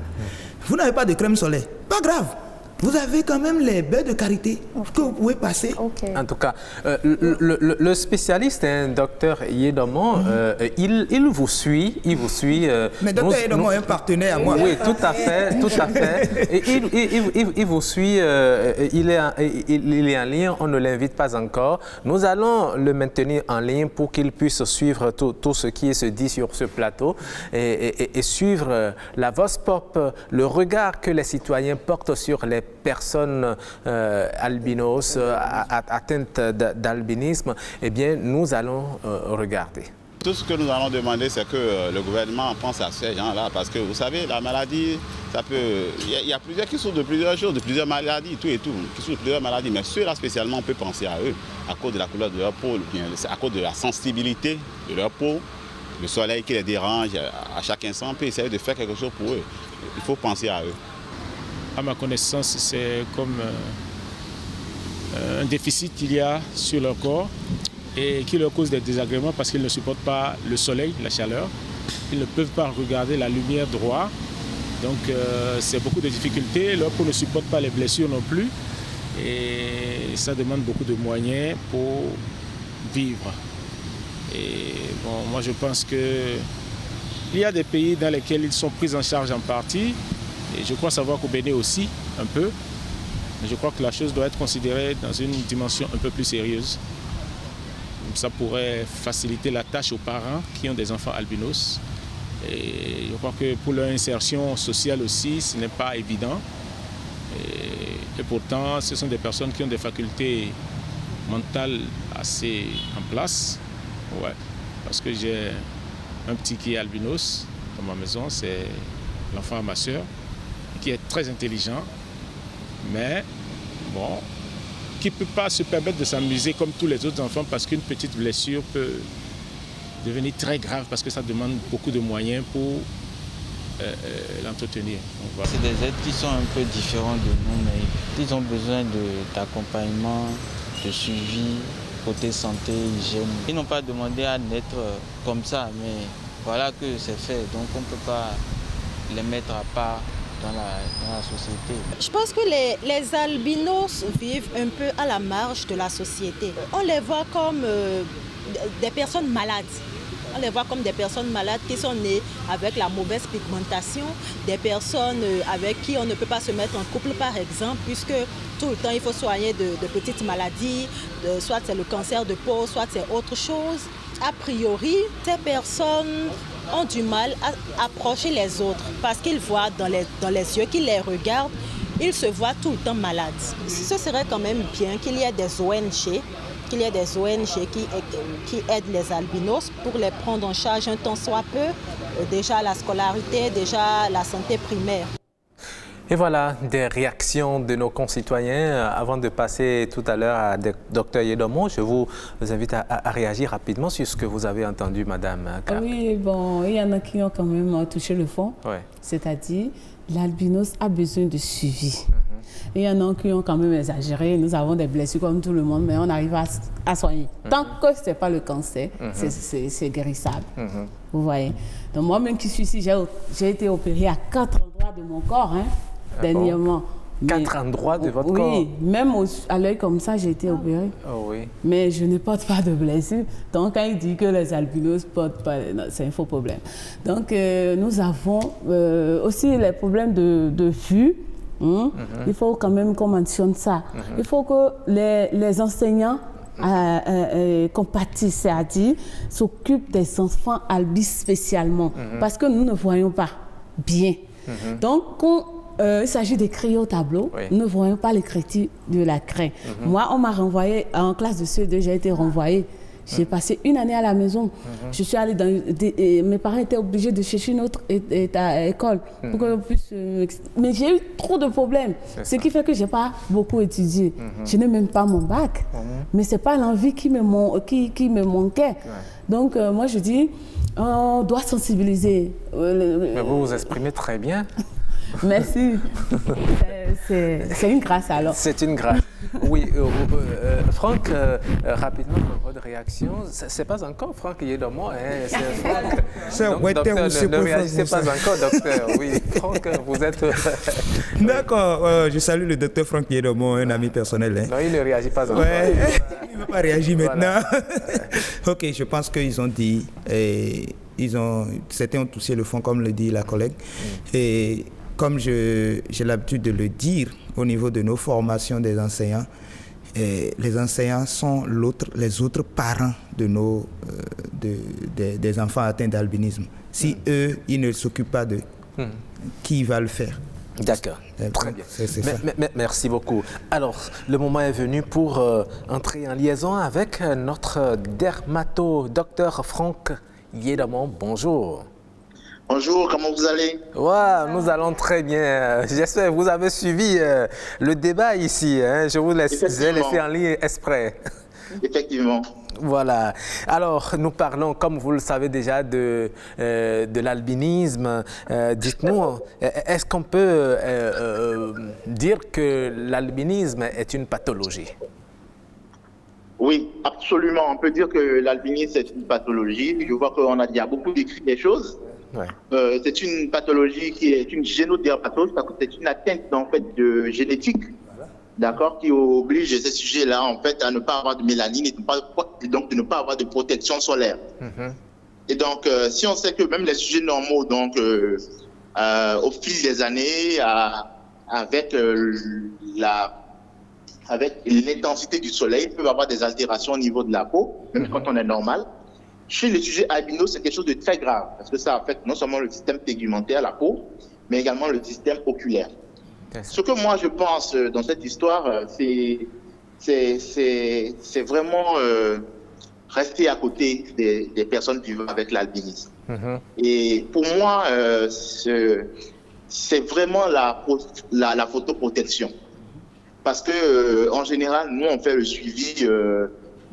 Vous n'avez pas de crème solaire, pas grave. Vous avez quand même les beurres de karité que vous pouvez passer. En tout cas, le spécialiste, docteur Yedomon, il vous suit. Mais docteur Yedomon est un partenaire à moi. Oui, tout à fait. Et il vous suit, il est en ligne, on ne l'invite pas encore. Nous allons le maintenir en ligne pour qu'il puisse suivre tout ce qui se dit sur ce plateau et suivre la Vox Pop, le regard que les citoyens portent sur les personnes albinos atteintes d'albinisme. Eh bien, nous allons regarder. Tout ce que nous allons demander, c'est que le gouvernement pense à ces gens-là, parce que vous savez, la maladie, ça peut... Il y a plusieurs qui souffrent de plusieurs choses, de plusieurs maladies, tout et tout, qui souffrent de plusieurs maladies, mais ceux-là spécialement, on peut penser à eux, à cause de la couleur de leur peau, à cause de la sensibilité de leur peau, le soleil qui les dérange à chaque instant, on peut essayer de faire quelque chose pour eux. Il faut penser à eux. À ma connaissance, c'est comme un déficit qu'il y a sur leur corps et qui leur cause des désagréments parce qu'ils ne supportent pas le soleil, la chaleur. Ils ne peuvent pas regarder la lumière droit. Donc c'est beaucoup de difficultés. Leur peau ne supporte pas les blessures non plus. Et ça demande beaucoup de moyens pour vivre. Et bon, moi je pense qu'il y a des pays dans lesquels ils sont pris en charge en partie. Et je crois savoir qu'au Bénin aussi, un peu. Mais je crois que la chose doit être considérée dans une dimension un peu plus sérieuse. Ça pourrait faciliter la tâche aux parents qui ont des enfants albinos. Et je crois que pour leur insertion sociale aussi, ce n'est pas évident. Et pourtant, ce sont des personnes qui ont des facultés mentales assez en place. Ouais, parce que j'ai un petit qui est albinos dans ma maison, c'est l'enfant à ma soeur, qui est très intelligent, mais bon, qui ne peut pas se permettre de s'amuser comme tous les autres enfants parce qu'une petite blessure peut devenir très grave parce que ça demande beaucoup de moyens pour l'entretenir. Voilà. C'est des êtres qui sont un peu différents de nous, mais ils ont besoin d'accompagnement, de suivi, côté santé, hygiène. Ils n'ont pas demandé à naître comme ça, mais voilà que c'est fait, donc on ne peut pas les mettre à part dans la société. Je pense que les albinos vivent un peu à la marge de la société. On les voit comme des personnes malades. On les voit comme des personnes malades qui sont nées avec la mauvaise pigmentation, des personnes avec qui on ne peut pas se mettre en couple par exemple, puisque tout le temps il faut soigner de petites maladies, soit c'est le cancer de peau, soit c'est autre chose. A priori, ces personnes ont du mal à approcher les autres parce qu'ils voient dans les yeux, qu'ils les regardent, ils se voient tout le temps malades. Ce serait quand même bien qu'il y ait des ONG, qui aident les albinos pour les prendre en charge un temps soit peu, déjà la scolarité, déjà la santé primaire. Et voilà des réactions de nos concitoyens. Avant de passer tout à l'heure à Dr Yedomo, je vous invite à réagir rapidement sur ce que vous avez entendu, Madame Kark. Oui, bon, il y en a qui ont quand même touché le fond, c'est-à-dire l'albinos a besoin de suivi. Il y en a qui ont quand même exagéré. Nous avons des blessures comme tout le monde, mais on arrive à soigner. Tant que ce n'est pas le cancer, c'est guérissable. Vous voyez. Donc moi-même qui suis ici, j'ai été opérée à 4 endroits de mon corps, dernièrement. 4 endroits de votre corps? Oui, même à l'œil comme ça, j'ai été opérée. Oh, oui. Mais je ne porte pas de blessure. Donc quand il dit que les albinos ne portent pas, c'est un faux problème. Donc nous avons aussi les problèmes de vue. Il faut quand même qu'on mentionne ça. Il faut que les enseignants compatissent, c'est-à-dire s'occupent des enfants albis spécialement, parce que nous ne voyons pas bien. Donc, quand il s'agit d'écrire au tableau, nous ne voyons pas l'écriture de la craie. Moi, on m'a renvoyé en classe de CE2, j'ai été renvoyée. J'ai passé 1 année à la maison. Je suis allée mes parents étaient obligés de chercher une autre école pour que je puisse. Mais j'ai eu trop de problèmes. Ce qui fait que je n'ai pas beaucoup étudié. Je n'ai même pas mon bac. Mais ce n'est pas l'envie qui me manquait. Donc, moi, je dis, on doit sensibiliser. Mais vous vous exprimez très bien. Merci. C'est une grâce alors. C'est une grâce. Oui, Franck, rapidement, votre réaction, c'est pas encore Franck Yedomo, c'est Franck. Ne réagissez pas encore, docteur. Oui, Franck, vous êtes... D'accord, je salue le docteur Franck Yedomo, un ami personnel. Non, il ne réagit pas encore. Il ne veut pas réagir maintenant. Ok, je pense qu'ils ont dit, certains ont touché le fond, comme le dit la collègue. Et comme j'ai l'habitude de le dire au niveau de nos formations des enseignants, les enseignants sont les autres parents de des enfants atteints d'albinisme. Si eux, ils ne s'occupent pas d'eux, qui va le faire? D'accord, très bien. Merci beaucoup. Alors, le moment est venu pour entrer en liaison avec notre docteur Franck Yedomo. Bonjour. Bonjour, comment vous allez? Ouais, nous allons très bien. J'espère que vous avez suivi le débat ici. Je vous laisse laisser en ligne exprès. Effectivement. Voilà. Alors, nous parlons, comme vous le savez déjà, de l'albinisme. Dites-nous, est-ce qu'on peut dire que l'albinisme est une pathologie? Oui, absolument. On peut dire que l'albinisme est une pathologie. Je vois qu'on a déjà beaucoup décrit des choses. C'est une pathologie qui est une génodermatose parce que c'est une atteinte en fait de génétique, d'accord, qui oblige ces sujets-là en fait à ne pas avoir de mélanine et donc de ne pas avoir de protection solaire. Et donc, si on sait que même les sujets normaux, donc au fil des années, avec l'intensité du soleil, peuvent avoir des altérations au niveau de la peau, même quand on est normal. Chez les sujets albinos, c'est quelque chose de très grave, parce que ça affecte non seulement le système tegumentaire, la peau, mais également le système oculaire. Ce que moi je pense dans cette histoire, c'est vraiment rester à côté des personnes vivant avec l'albinisme. Et pour moi, c'est vraiment la photoprotection. Parce que en général, nous, on fait le suivi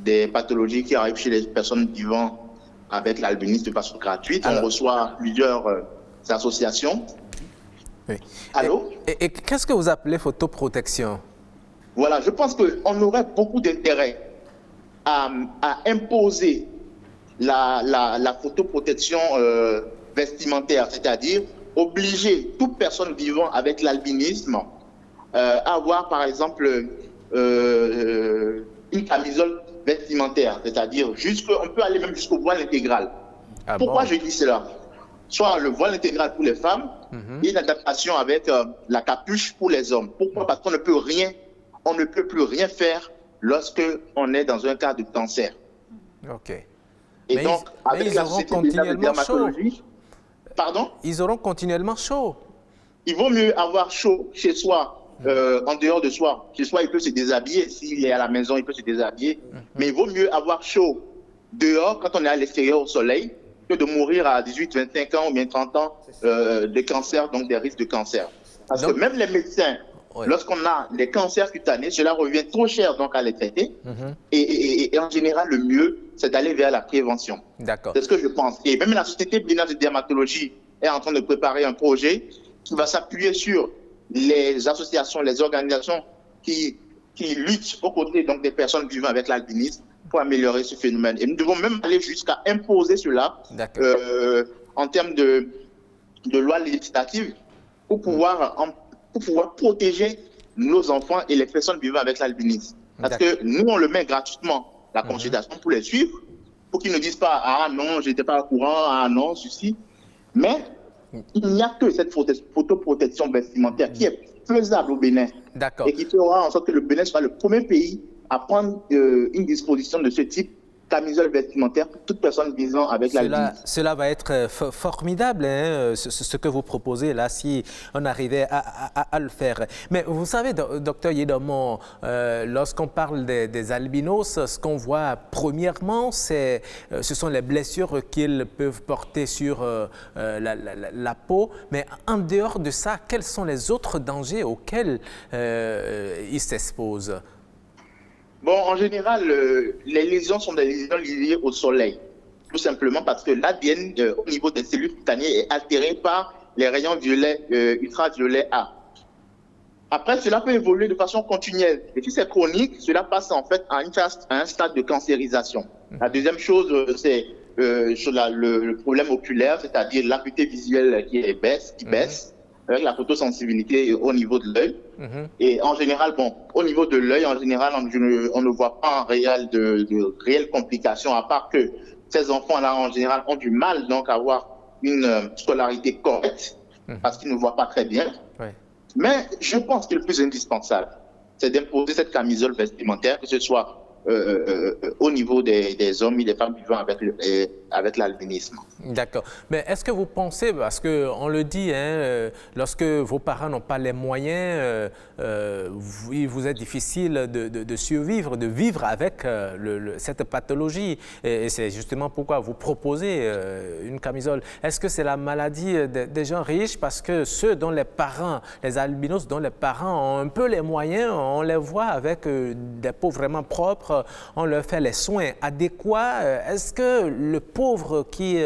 des pathologies qui arrivent chez les personnes vivant avec l'albinisme de façon gratuite. On reçoit plusieurs associations. Oui. Allô? Et qu'est-ce que vous appelez photoprotection? Voilà, je pense qu'on aurait beaucoup d'intérêt à imposer la photoprotection vestimentaire, c'est-à-dire obliger toute personne vivant avec l'albinisme à avoir, par exemple, une camisole vestimentaire, c'est-à-dire on peut aller même jusqu'au voile intégral. Pourquoi je dis cela? Soit le voile intégral pour les femmes et une adaptation avec la capuche pour les hommes. Pourquoi? Parce qu'on ne peut plus rien faire lorsque on est dans un cas de cancer. Ok. Et donc, avec la société de dermatologie... Pardon? Ils auront continuellement chaud. Il vaut mieux avoir chaud chez soi, en dehors de soi. Chez soi, il peut se déshabiller. S'il est à la maison, il peut se déshabiller. Mais il vaut mieux avoir chaud dehors, quand on est à l'extérieur au soleil, que de mourir à 18, 25 ans ou bien 30 ans de cancer, donc des risques de cancer. Parce que même les médecins, lorsqu'on a des cancers cutanés, cela revient trop cher donc à les traiter. Et en général, le mieux, c'est d'aller vers la prévention. D'accord. C'est ce que je pense. Et même la Société béninoise de dermatologie est en train de préparer un projet qui va s'appuyer sur les associations, les organisations qui luttent aux côtés donc, des personnes vivant avec l'albinisme pour améliorer ce phénomène. Et nous devons même aller jusqu'à imposer cela en termes de loi législative pour pouvoir protéger nos enfants et les personnes vivant avec l'albinisme. Parce que nous, on le met gratuitement, la consultation, pour les suivre, pour qu'ils ne disent pas « Ah non, je n'étais pas au courant, ah non, ceci ». Mais il n'y a que cette photoprotection vestimentaire qui est faisable au Bénin et qui fera en sorte que le Bénin soit le premier pays à prendre une disposition de ce type, camisole vestimentaire pour toute personne vivant avec l'albinisme. Cela va être formidable, hein, ce que vous proposez là, si on arrivait à le faire. Mais vous savez, docteur Yedomon, lorsqu'on parle des albinos, ce qu'on voit premièrement, ce sont les blessures qu'ils peuvent porter sur la peau. Mais en dehors de ça, quels sont les autres dangers auxquels ils s'exposent? Bon, en général, les lésions sont des lésions liées au soleil. Tout simplement parce que l'ADN au niveau des cellules cutanées est altéré par les rayons violets, ultraviolets A. Après, cela peut évoluer de façon continuelle. Et si c'est chronique, cela passe en fait à un stade de cancérisation. La deuxième chose, c'est sur le problème oculaire, c'est-à-dire l'acuité visuelle qui baisse. Avec la photosensibilité au niveau de l'œil. Et en général, bon, au niveau de l'œil, en général, on ne voit pas en réel de réelles complications, à part que ces enfants-là, en général, ont du mal donc à avoir une scolarité correcte, parce qu'ils ne voient pas très bien. Mais je pense que le plus indispensable, c'est d'imposer cette camisole vestimentaire, que ce soit au niveau des hommes et des femmes vivant avec l'albinisme. D'accord. Mais est-ce que vous pensez, parce qu'on le dit, hein, lorsque vos parents n'ont pas les moyens, il vous est difficile de survivre, de vivre avec cette pathologie. Et c'est justement pourquoi vous proposez une camisole. Est-ce que c'est la maladie des gens riches? Parce que ceux dont les parents, les albinos dont les parents ont un peu les moyens, on les voit avec des peaux vraiment propres, on leur fait les soins adéquats. Est-ce que le pauvre qui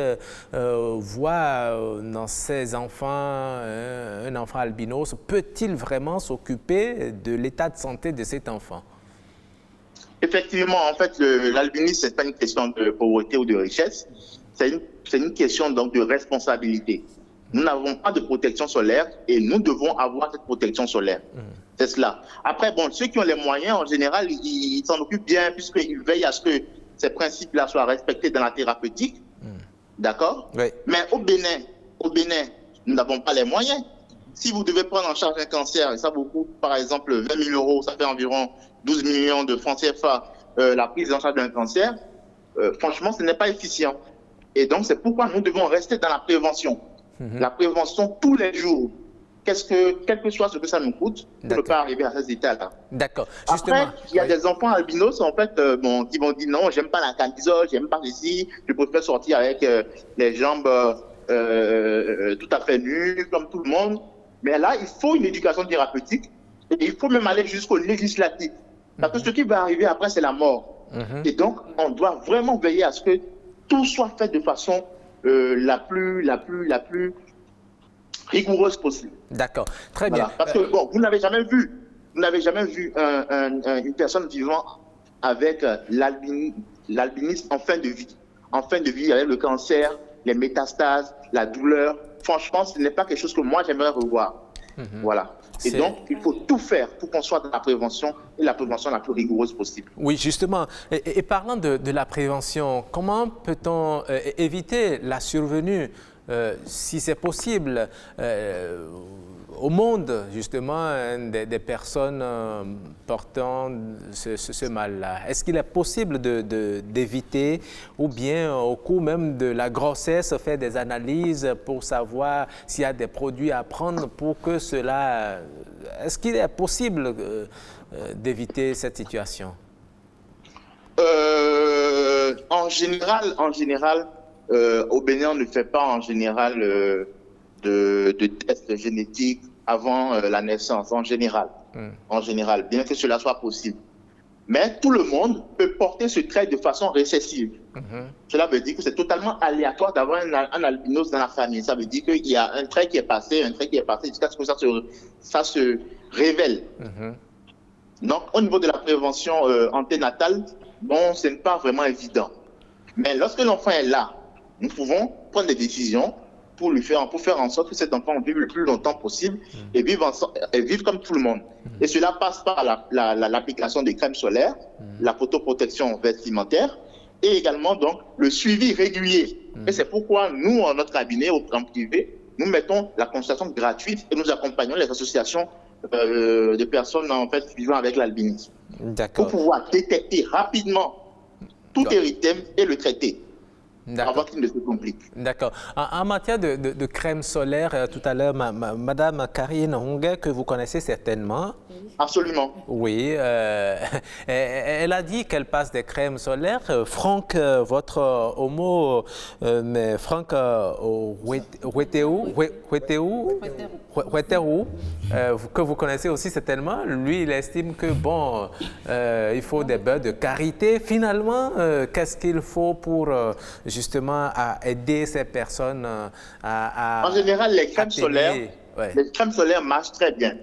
voit dans ses enfants un enfant albinos peut-il vraiment s'occuper de l'état de santé de cet enfant? Effectivement, en fait, l'albinisme, ce n'est pas une question de pauvreté ou de richesse, c'est une question donc de responsabilité. Nous n'avons pas de protection solaire et nous devons avoir cette protection solaire. C'est cela. Après, bon, ceux qui ont les moyens, en général, ils s'en occupent bien puisqu'ils veillent à ce que ces principes-là soient respectés dans la thérapeutique. D'accord? Mais au Bénin, nous n'avons pas les moyens. Si vous devez prendre en charge un cancer, et ça vous coûte par exemple 20 000 euros, ça fait environ 12 millions de francs CFA, la prise en charge d'un cancer, franchement, ce n'est pas efficient. Et donc, c'est pourquoi nous devons rester dans la prévention. La prévention tous les jours. Quel que soit ce que ça nous coûte, on ne peut pas arriver à ces états-là. D'accord. Après, il y a des enfants albinos en fait, qui vont dire non, j'aime pas la camisole, j'aime pas ceci, je préfère sortir avec les jambes tout à fait nues, comme tout le monde. Mais là, il faut une éducation thérapeutique et il faut même aller jusqu'au législatif. Parce que ce qui va arriver après, c'est la mort. Et donc, on doit vraiment veiller à ce que tout soit fait de façon la plus rigoureuse possible. D'accord, très bien. Parce que bon, vous n'avez jamais vu une personne vivant avec l'albinisme en fin de vie, avec le cancer, les métastases, la douleur. Franchement, ce n'est pas quelque chose que moi j'aimerais revoir. Voilà. Et donc, il faut tout faire pour qu'on soit dans la prévention et la prévention la plus rigoureuse possible. Oui, justement. Et parlant de la prévention, comment peut-on éviter la survenue, si c'est possible, au monde, justement, des personnes portant ce mal-là. Est-ce qu'il est possible d'éviter, ou bien au cours même de la grossesse, faire des analyses pour savoir s'il y a des produits à prendre pour que cela... Est-ce qu'il est possible d'éviter cette situation? En général, au Bénin, on ne fait pas en général de tests génétiques avant la naissance, en général, bien que cela soit possible. Mais tout le monde peut porter ce trait de façon récessive. Cela veut dire que c'est totalement aléatoire d'avoir un albinos dans la famille. Ça veut dire qu'il y a un trait qui est passé, jusqu'à ce que ça se révèle. Donc, au niveau de la prévention anténatale, bon, ce n'est pas vraiment évident. Mais lorsque l'enfant est là, nous pouvons prendre des décisions pour faire en sorte que cet enfant vive le plus longtemps possible et vive comme tout le monde. Et cela passe par l'application des crèmes solaires, la photoprotection vestimentaire et également donc le suivi régulier. Et c'est pourquoi nous, en notre cabinet, en privé, nous mettons la consultation gratuite et nous accompagnons les associations de personnes en fait vivant avec l'albinisme pour pouvoir détecter rapidement tout érythème et le traiter avant qu'il ne se complique. D'accord. En matière de crème solaire, tout à l'heure, Madame Karine Hongue, que vous connaissez certainement. Absolument. Oui. Elle a dit qu'elle passe des crèmes solaires. Franck, votre homo, mais Franck Hueterou, que vous connaissez aussi certainement, lui, il estime que, bon, il faut des beurres de karité. Finalement, qu'est-ce qu'il faut pour... justement à aider ces personnes à... En général, les crèmes solaires marchent très bien.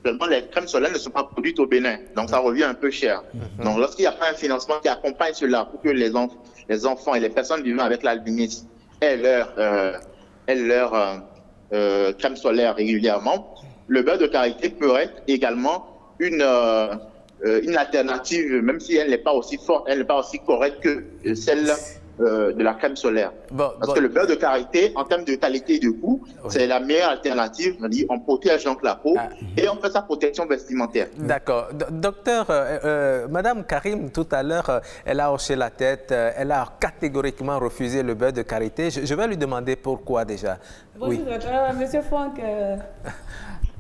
Seulement, les crèmes solaires ne sont pas produites au Bénin, donc ça revient un peu cher. Donc, lorsqu'il n'y a pas un financement qui accompagne cela pour que les enfants et les personnes vivant avec l'albinisme aient leur crème solaire régulièrement, le beurre de karité peut être également une alternative, même si elle n'est pas aussi forte, elle n'est pas aussi correcte que celle de la crème solaire. Parce que le beurre de karité, en termes de qualité et de goût, c'est la meilleure alternative. On protège donc la peau et on fait sa protection vestimentaire. D'accord. Docteur, Madame Karim, tout à l'heure, elle a hoché la tête, elle a catégoriquement refusé le beurre de karité. Je vais lui demander pourquoi déjà. Bonjour, Monsieur Franck.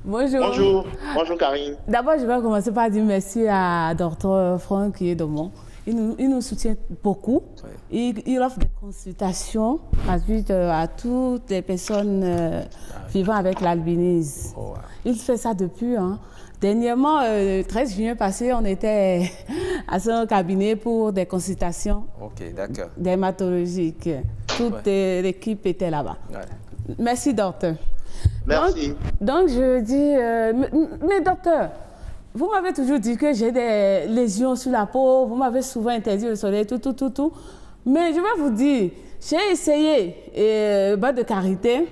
Bonjour. Bonjour, Karine. D'abord, je vais commencer par dire merci à Dr. Franck qui est Domon. Il nous soutient beaucoup. Il offre des consultations à toutes les personnes vivant avec l'albinisme. Il fait ça depuis. Dernièrement, le 13 juin passé, on était à son cabinet pour des consultations dermatologiques. Toute l'équipe était là-bas. Merci, docteur. Merci. Donc je dis, mais docteur, vous m'avez toujours dit que j'ai des lésions sur la peau, vous m'avez souvent interdit le soleil, tout. Mais je vais vous dire, j'ai essayé beurre de karité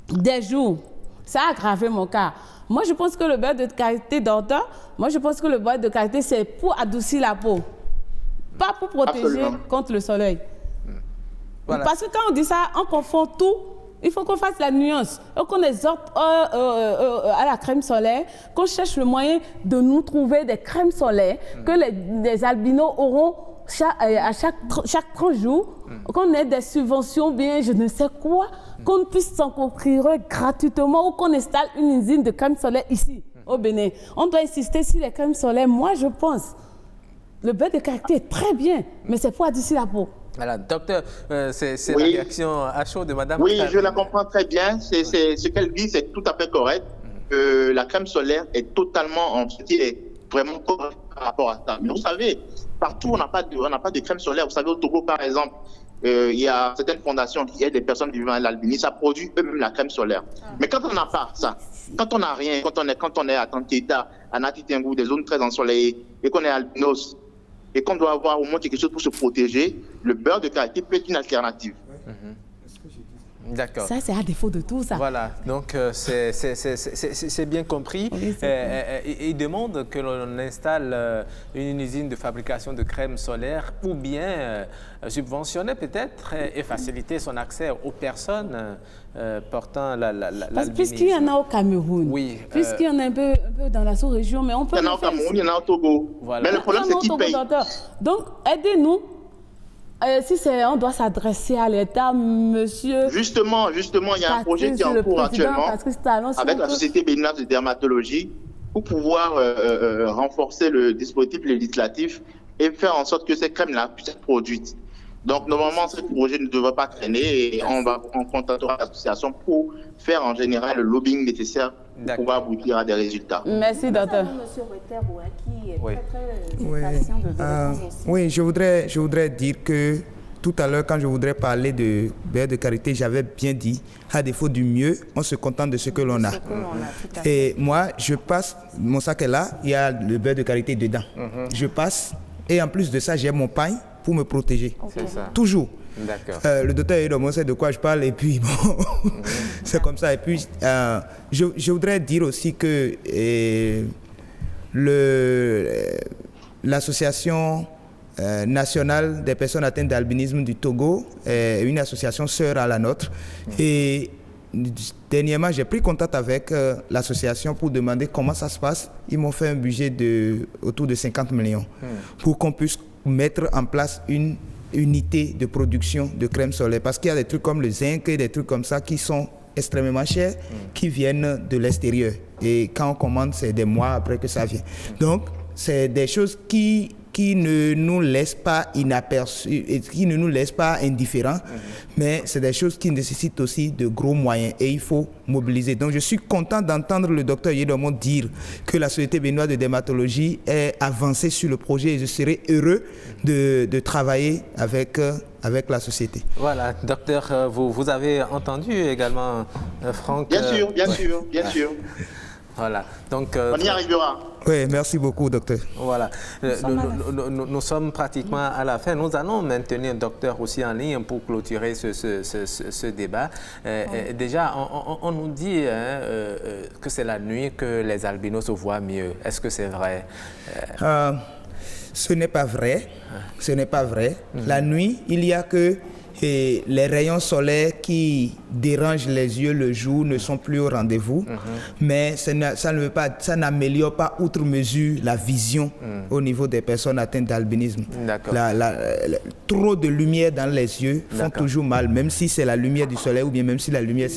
des jours. Ça a aggravé mon cas. Moi, je pense que le beurre de karité, docteur, le beurre de karité, c'est pour adoucir la peau, pas pour protéger contre le soleil. Voilà. Parce que quand on dit ça, on confond tout. Il faut qu'on fasse la nuance, qu'on exhorte à la crème solaire, qu'on cherche le moyen de nous trouver des crèmes solaires que les albinos auront chaque 30 jours, qu'on ait des subventions, bien je ne sais quoi, qu'on puisse s'en procurer gratuitement ou qu'on installe une usine de crème solaire ici, au Bénin. On doit insister sur les crèmes solaires. Moi, je pense, le beurre de karité est très bien, mais c'est pour adoucir la peau. Voilà, docteur, c'est la réaction à chaud de Madame. Oui, je la comprends très bien. Ce qu'elle dit, c'est tout à fait correct. La crème solaire est totalement, est vraiment correcte par rapport à ça. Mais vous savez, partout, on n'a pas de crème solaire. Vous savez, au Togo, par exemple, il y a certaines fondations qui aident des personnes vivant à l'albinisme, ça produit eux-mêmes la crème solaire. Mais quand on n'a pas ça, quand on n'a rien, quand on est à Tantita, à Natitengu, des zones très ensoleillées, et qu'on est albinos, et qu'on doit avoir au moins quelque chose pour se protéger, le beurre de karité peut être une alternative. D'accord. Ça, c'est à défaut de tout ça. Voilà, donc c'est bien compris. Oui, il demande que l'on installe une usine de fabrication de crème solaire ou bien subventionner peut-être et faciliter son accès aux personnes portant l'albinisme. Puisqu'il y en a au Cameroun, oui, puisqu'il y en a un peu dans la sous-région, mais on peut... Il y en a au Cameroun, il y en a au Togo. Voilà. Mais le problème, c'est qui paye. Donc, aidez-nous. Si on doit s'adresser à l'État, monsieur... Justement, il y a un projet qui est en cours actuellement avec la Société béninoise de dermatologie pour pouvoir renforcer le dispositif législatif et faire en sorte que ces crèmes-là puissent être produites. Donc, normalement, ce projet ne devrait pas traîner et on contactera l'association pour faire en général le lobbying nécessaire pour pouvoir aboutir à des résultats. Merci, docteur. Monsieur Reter, qui est très patient de répondre aussi. Oui, je voudrais dire que tout à l'heure, quand je voudrais parler de beurre de karité, j'avais bien dit, à défaut du mieux, on se contente de ce que l'on a. Et moi, je passe, mon sac est là, il y a le beurre de karité dedans. Je passe, et en plus de ça, j'ai mon pain pour me protéger. C'est ça. Toujours. D'accord. Le docteur Edomo sait de quoi je parle, et puis bon, c'est comme ça. Et puis, je voudrais dire aussi que l'association nationale des personnes atteintes d'albinisme du Togo est une association sœur à la nôtre. Et dernièrement, j'ai pris contact avec l'association pour demander comment ça se passe. Ils m'ont fait un budget autour de 50 millions pour qu'on puisse mettre en place une unité de production de crème solaire. Parce qu'il y a des trucs comme le zinc et des trucs comme ça qui sont extrêmement chers, qui viennent de l'extérieur. Et quand on commande, c'est des mois après que ça vient. Donc, c'est des choses qui ne nous laissent pas inaperçus, et qui ne nous laissent pas indifférents, mais c'est des choses qui nécessitent aussi de gros moyens et il faut mobiliser. Donc je suis content d'entendre le docteur Yedomo dire que la Société béninoise de dermatologie est avancée sur le projet et je serai heureux de travailler avec la société. Voilà, docteur, vous avez entendu également Franck. Bien sûr. Voilà, donc... on y arrivera. Oui, merci beaucoup, docteur. Voilà, nous sommes pratiquement à la fin. Nous allons maintenir le docteur aussi en ligne pour clôturer ce débat. Déjà, on nous dit que c'est la nuit que les albinos se voient mieux. Est-ce que c'est vrai? Ce n'est pas vrai. Ce n'est pas vrai. La nuit, il y a que les rayons solaires qui dérangent les yeux le jour ne sont plus au rendez-vous, mais ça n'améliore pas outre mesure la vision au niveau des personnes atteintes d'albinisme. Trop de lumière dans les yeux font toujours mal, même si c'est la lumière du soleil ou bien même si c'est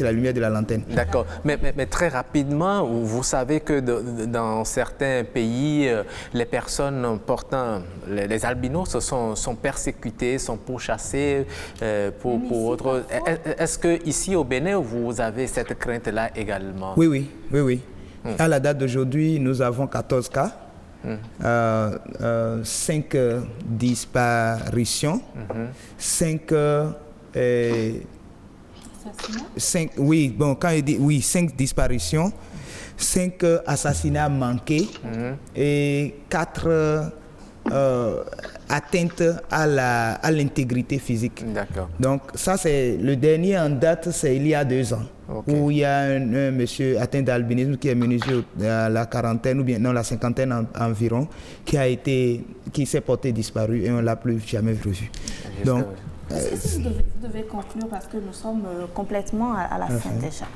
la lumière de la lanterne. D'accord, mais très rapidement, vous savez que dans certains pays, les personnes portant les albinos sont persécutées, sont pourchassées pour autres. Est-ce que ici au Bénin, vous avez cette crainte-là également? Oui. À la date d'aujourd'hui, nous avons 14 cas, 5 disparitions, 5 disparitions, 5 assassinats manqués et 4 atteintes à l'intégrité physique. D'accord. Donc ça, c'est le dernier en date, c'est il y a 2 ans, où il y a un monsieur atteint d'albinisme qui est mesuré à la quarantaine ou bien non la cinquantaine environ, qui s'est porté disparu et on l'a plus jamais revu. Donc vous devez conclure parce que nous sommes complètement à la fin déjà.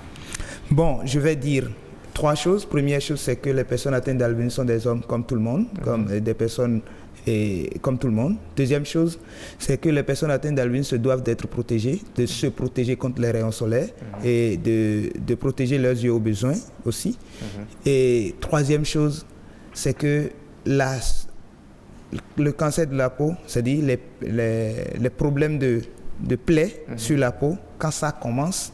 Bon, je vais dire 3 choses. Première chose, c'est que les personnes atteintes d'albinisme sont des hommes comme tout le monde, comme des personnes comme tout le monde. Deuxième chose, c'est que les personnes atteintes d'albinisme doivent d'être protégées, de se protéger contre les rayons solaires et de protéger leurs yeux au besoin aussi. Et troisième chose, c'est que le cancer de la peau, c'est-à-dire les problèmes de plaies sur la peau, quand ça commence,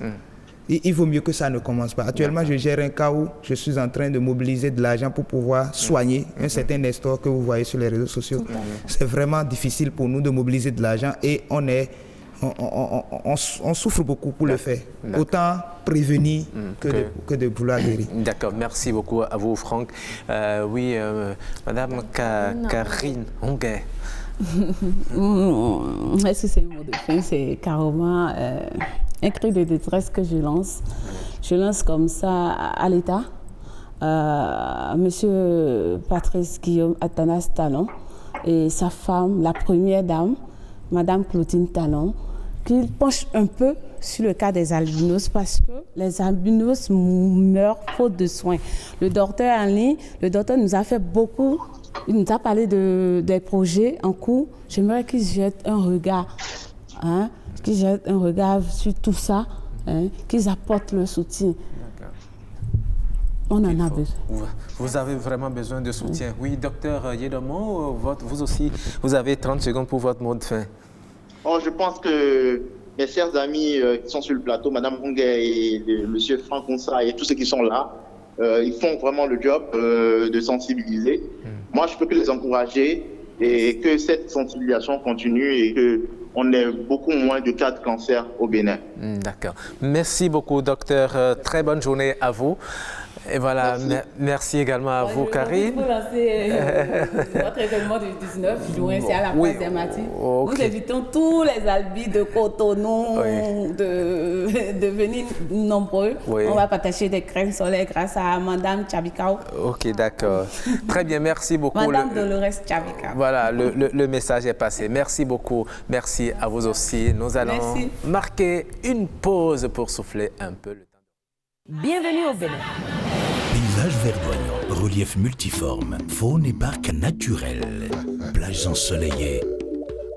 il vaut mieux que ça ne commence pas. Actuellement, je gère un cas où je suis en train de mobiliser de l'argent pour pouvoir soigner un certain Nestor que vous voyez sur les réseaux sociaux. C'est vraiment difficile pour nous de mobiliser de l'argent et on souffre beaucoup pour le faire. Autant prévenir que de vouloir guérir. D'accord, merci beaucoup à vous, Franck. Madame Karine Onguet. Est-ce que c'est un mot de fin? C'est carrément un cri de détresse que je lance. Je lance comme ça à l'État, Monsieur Patrice Guillaume Athanas Talon et sa femme, la première dame, Madame Clotilde Talon, qu'ils penchent un peu sur le cas des albinos parce que les albinos meurent faute de soins. Le docteur en ligne, le docteur nous a fait beaucoup, il nous a parlé des projets en cours. J'aimerais qu'ils jettent un regard, qu'ils jettent un regard sur tout ça, qu'ils apportent leur soutien. On en a besoin. Vous avez vraiment besoin de soutien. Oui, docteur Yedomo, vous aussi, vous avez 30 secondes pour votre mot de fin. Oh, je pense que mes chers amis qui sont sur le plateau, Madame Ronguet et Monsieur Franck Onsa et tous ceux qui sont là, ils font vraiment le job de sensibiliser. Moi, je peux que les encourager et que cette sensibilisation continue et qu'on ait beaucoup moins de cas de cancer au Bénin. D'accord. Merci beaucoup, docteur. Très bonne journée à vous. Et voilà, merci également à vous, Karine. Pour lancer notre événement du 19 juin, c'est à la place des Mathis. Nous invitons tous les albis de Cotonou de venir nombreux. On va partager des crèmes solaires grâce à Madame Chabikao. Ok, d'accord. Très bien, merci beaucoup. Madame Dolores Chabikao. Voilà, le message est passé. Merci beaucoup. Merci à vous aussi. Nous allons marquer une pause pour souffler un peu le temps. Bienvenue au Bénin. Paysage verdoyant, relief multiforme, faune et parc naturel, plages ensoleillées,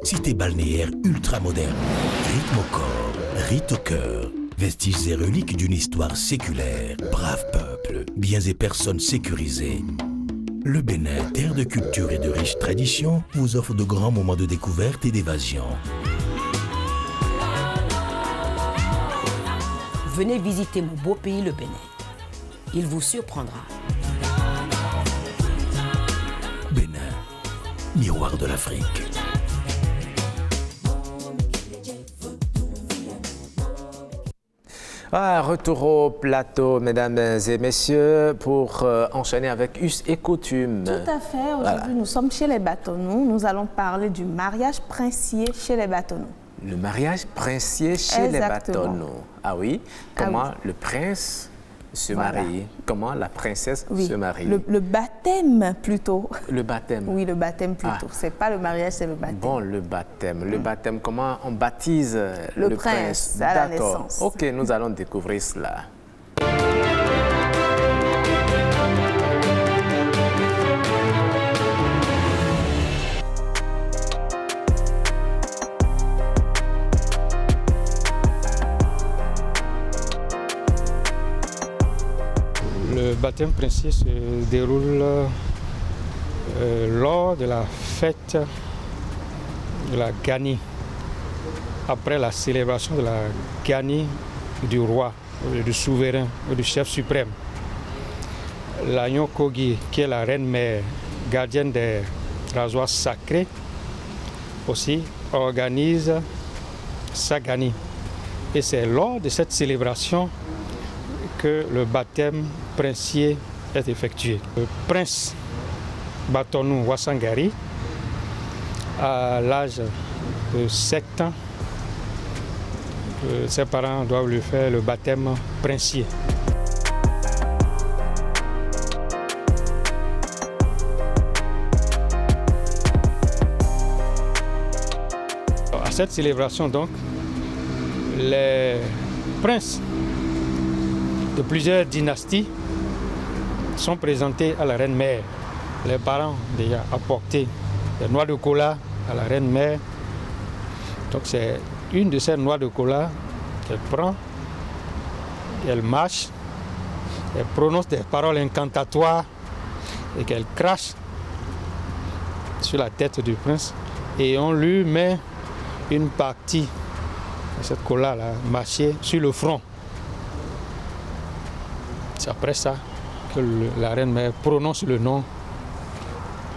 cité balnéaire ultra moderne, rythme au corps, rite au cœur, vestiges et reliques d'une histoire séculaire, brave peuple, biens et personnes sécurisées. Le Bénin, terre de culture et de riches traditions, vous offre de grands moments de découverte et d'évasion. Venez visiter mon beau pays, le Bénin. Il vous surprendra. Bénin, miroir de l'Afrique. Retour au plateau, mesdames et messieurs, pour enchaîner avec us et coutumes. Tout à fait. Aujourd'hui, nous sommes chez les Bâtonnous. Nous allons parler du mariage princier chez les Bâtonnous. Le mariage princier chez les Bâtonnous. Ah oui? Comment le prince se marie? Comment la princesse se marie? Le baptême plutôt. Le baptême? Oui, le baptême plutôt. C'est pas le mariage, c'est le baptême. Bon, le baptême. Le baptême, comment on baptise le prince à la naissance. Ok, nous allons découvrir cela. Le baptême princier se déroule lors de la fête de la Gani, après la célébration de la Gani du roi, du souverain, du chef suprême. L'Agnon Kogi, qui est la reine-mère, gardienne des rasoirs sacrés, aussi organise sa Gani. Et c'est lors de cette célébration que le baptême princier est effectué. Le prince Bâtonnou Ouassangari, à l'âge de 7 ans, ses parents doivent lui faire le baptême princier. À cette célébration, donc, les princes de plusieurs dynasties sont présentés à la reine-mère. Les parents déjà apporté des noix de cola à la reine-mère. Donc c'est une de ces noix de cola qu'elle prend, qu'elle mâche, elle prononce des paroles incantatoires et qu'elle crache sur la tête du prince. Et on lui met une partie de cette cola-là mâchée sur le front. C'est après ça que la reine-mère prononce le nom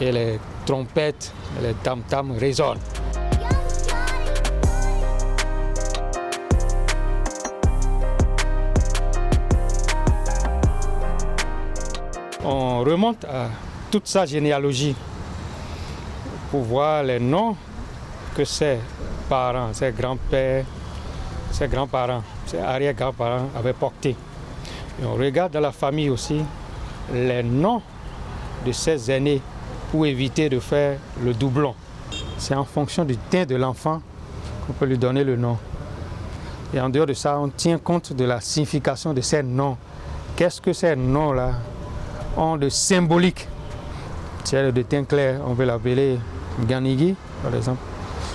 et les trompettes et les tam-tams résonnent. On remonte à toute sa généalogie pour voir les noms que ses parents, ses grands-pères, ses grands-parents ses arrière-grands-parents avaient porté. Et on regarde dans la famille aussi les noms de ses aînés pour éviter de faire le doublon. C'est en fonction du teint de l'enfant qu'on peut lui donner le nom. Et en dehors de ça, on tient compte de la signification de ces noms. Qu'est-ce que ces noms-là ont de symbolique? Si elle est de teint clair, on peut l'appeler Ganigi, par exemple.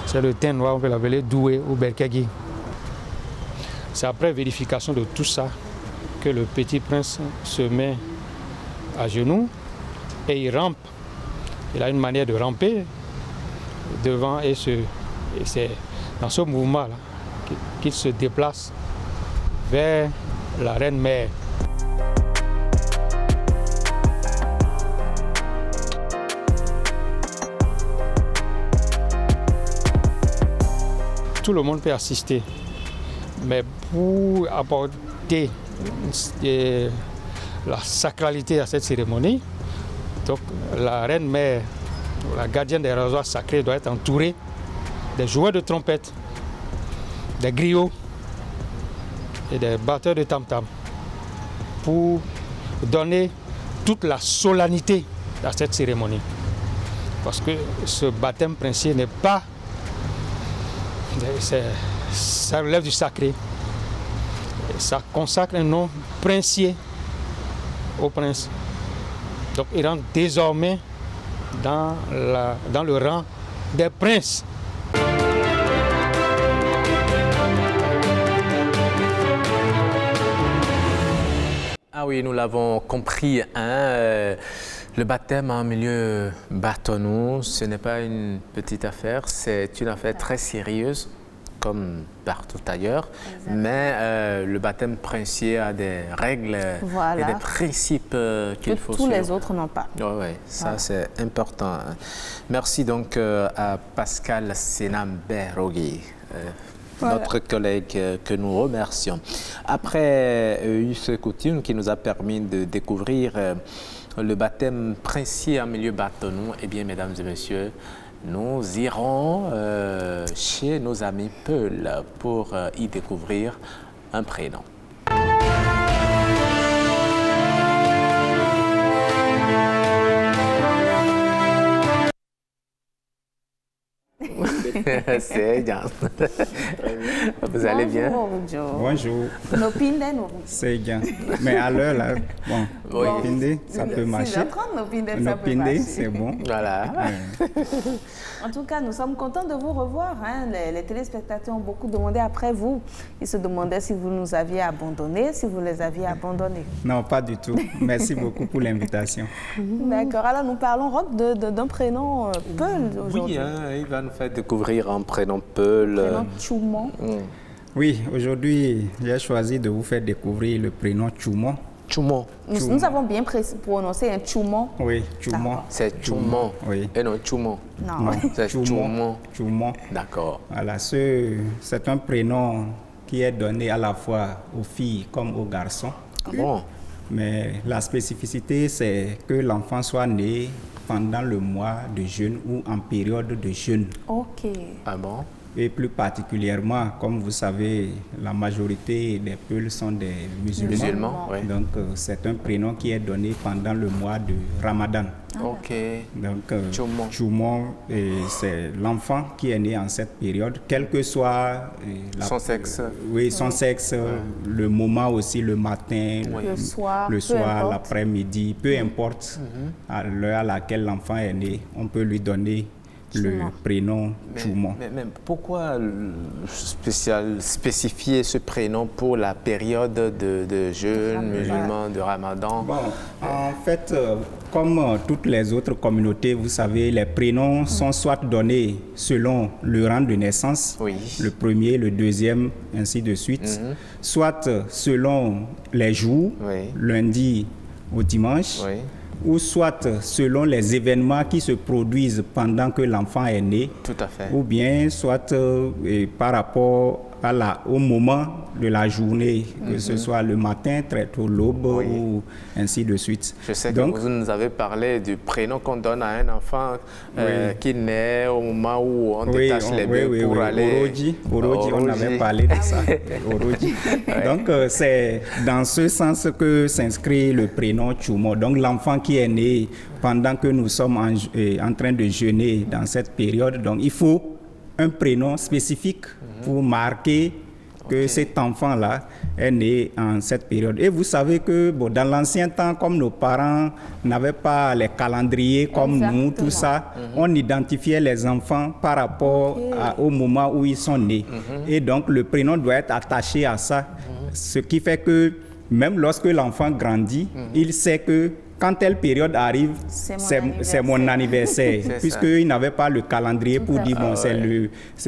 Si elle est de teint noir, on peut l'appeler Doué ou Berkegi. C'est après vérification de tout ça que le petit prince se met à genoux et il rampe. Il a une manière de ramper devant et c'est dans ce mouvement-là qu'il se déplace vers la reine-mère. Tout le monde peut assister, mais pour apporter la sacralité à cette cérémonie, donc la reine-mère, la gardienne des rasoirs sacrés, doit être entourée des joueurs de trompette, des griots et des batteurs de tam-tam pour donner toute la solennité à cette cérémonie. Parce que ce baptême princier n'est pas... ça relève du sacré. Ça consacre un nom princier au prince. Donc il rentre désormais dans le rang des princes. Ah oui, nous l'avons compris, hein, le baptême en milieu bâtonneau, ce n'est pas une petite affaire, c'est une affaire très sérieuse, comme partout ailleurs, mais le baptême princier a des règles et des principes qu'il faut suivre. Tous les autres n'ont pas. Oui, ça c'est important. Hein. Merci donc à Pascal Senam-Berogui. Notre collègue que nous remercions. Après ce coutume qui nous a permis de découvrir le baptême princier en milieu bâtonneau, eh bien, mesdames et messieurs, nous irons chez nos amis Peul pour y découvrir un prénom. C'est bien. Vous allez bien? Bonjour. C'est bien. Mais à l'heure, là, bon, Nopinde, ça peut marcher. Nopinde, c'est bon. Voilà. En tout cas, nous sommes contents de vous revoir. Hein. Les téléspectateurs ont beaucoup demandé après vous. Ils se demandaient si vous nous aviez abandonnés, si vous les aviez abandonnés. Non, pas du tout. Merci beaucoup pour l'invitation. D'accord. Alors, nous parlons, Roch, d'un prénom Peul aujourd'hui. Oui, hein, il va nous faire découvrir un prénom Peul. Prénom Tchoumon. Oui, aujourd'hui, j'ai choisi de vous faire découvrir le prénom Tchoumon. Tchoumon. Nous avons bien prononcé un Tchoumon. Oui, Tchoumon. C'est Tchoumon. Oui. Et non Tchoumon. Non, c'est Tchoumon. Tchoumon. D'accord. Voilà, c'est un prénom qui est donné à la fois aux filles comme aux garçons. Ah bon? Mais la spécificité, c'est que l'enfant soit né pendant le mois de jeûne ou en période de jeûne. Ok. Ah bon? Et plus particulièrement, comme vous savez, la majorité des Peuls sont des musulmans. Oui. Donc, c'est un prénom qui est donné pendant le mois de Ramadan. Ok. Donc, Tchoumon, c'est l'enfant qui est né en cette période, quel que soit son sexe. Oui, son sexe, le moment aussi, le matin, le soir, l'après-midi, peu importe à l'heure à laquelle l'enfant est né, on peut lui donner le prénom Tchoumon. Mais pourquoi spécifier ce prénom pour la période de jeûne musulman, de Ramadan? Bon, en fait, comme toutes les autres communautés, vous savez, les prénoms sont soit donnés selon le rang de naissance, le premier, le deuxième, ainsi de suite, soit selon les jours, lundi au dimanche, ou soit selon les événements qui se produisent pendant que l'enfant est né. Tout à fait. Ou bien soit par rapport au moment de la journée, que ce soit le matin, très tôt, l'aube ou ainsi de suite. Je sais que vous nous avez parlé du prénom qu'on donne à un enfant qui naît au moment où on détache les bœufs pour aller... Oroji, on avait parlé de ça. Oroji. Donc, c'est dans ce sens que s'inscrit le prénom Chumo. Donc, l'enfant qui est né pendant que nous sommes en train de jeûner dans cette période, donc il faut un prénom spécifique pour marquer que cet enfant-là est né en cette période. Et vous savez que dans l'ancien temps, comme nos parents n'avaient pas les calendriers comme nous, tout ça, on identifiait les enfants par rapport au moment où ils sont nés. Et donc, le prénom doit être attaché à ça. Ce qui fait que même lorsque l'enfant grandit, il sait que quand telle période arrive, c'est mon anniversaire, puisqu'il n'avait pas le calendrier pour dire, bon, c'est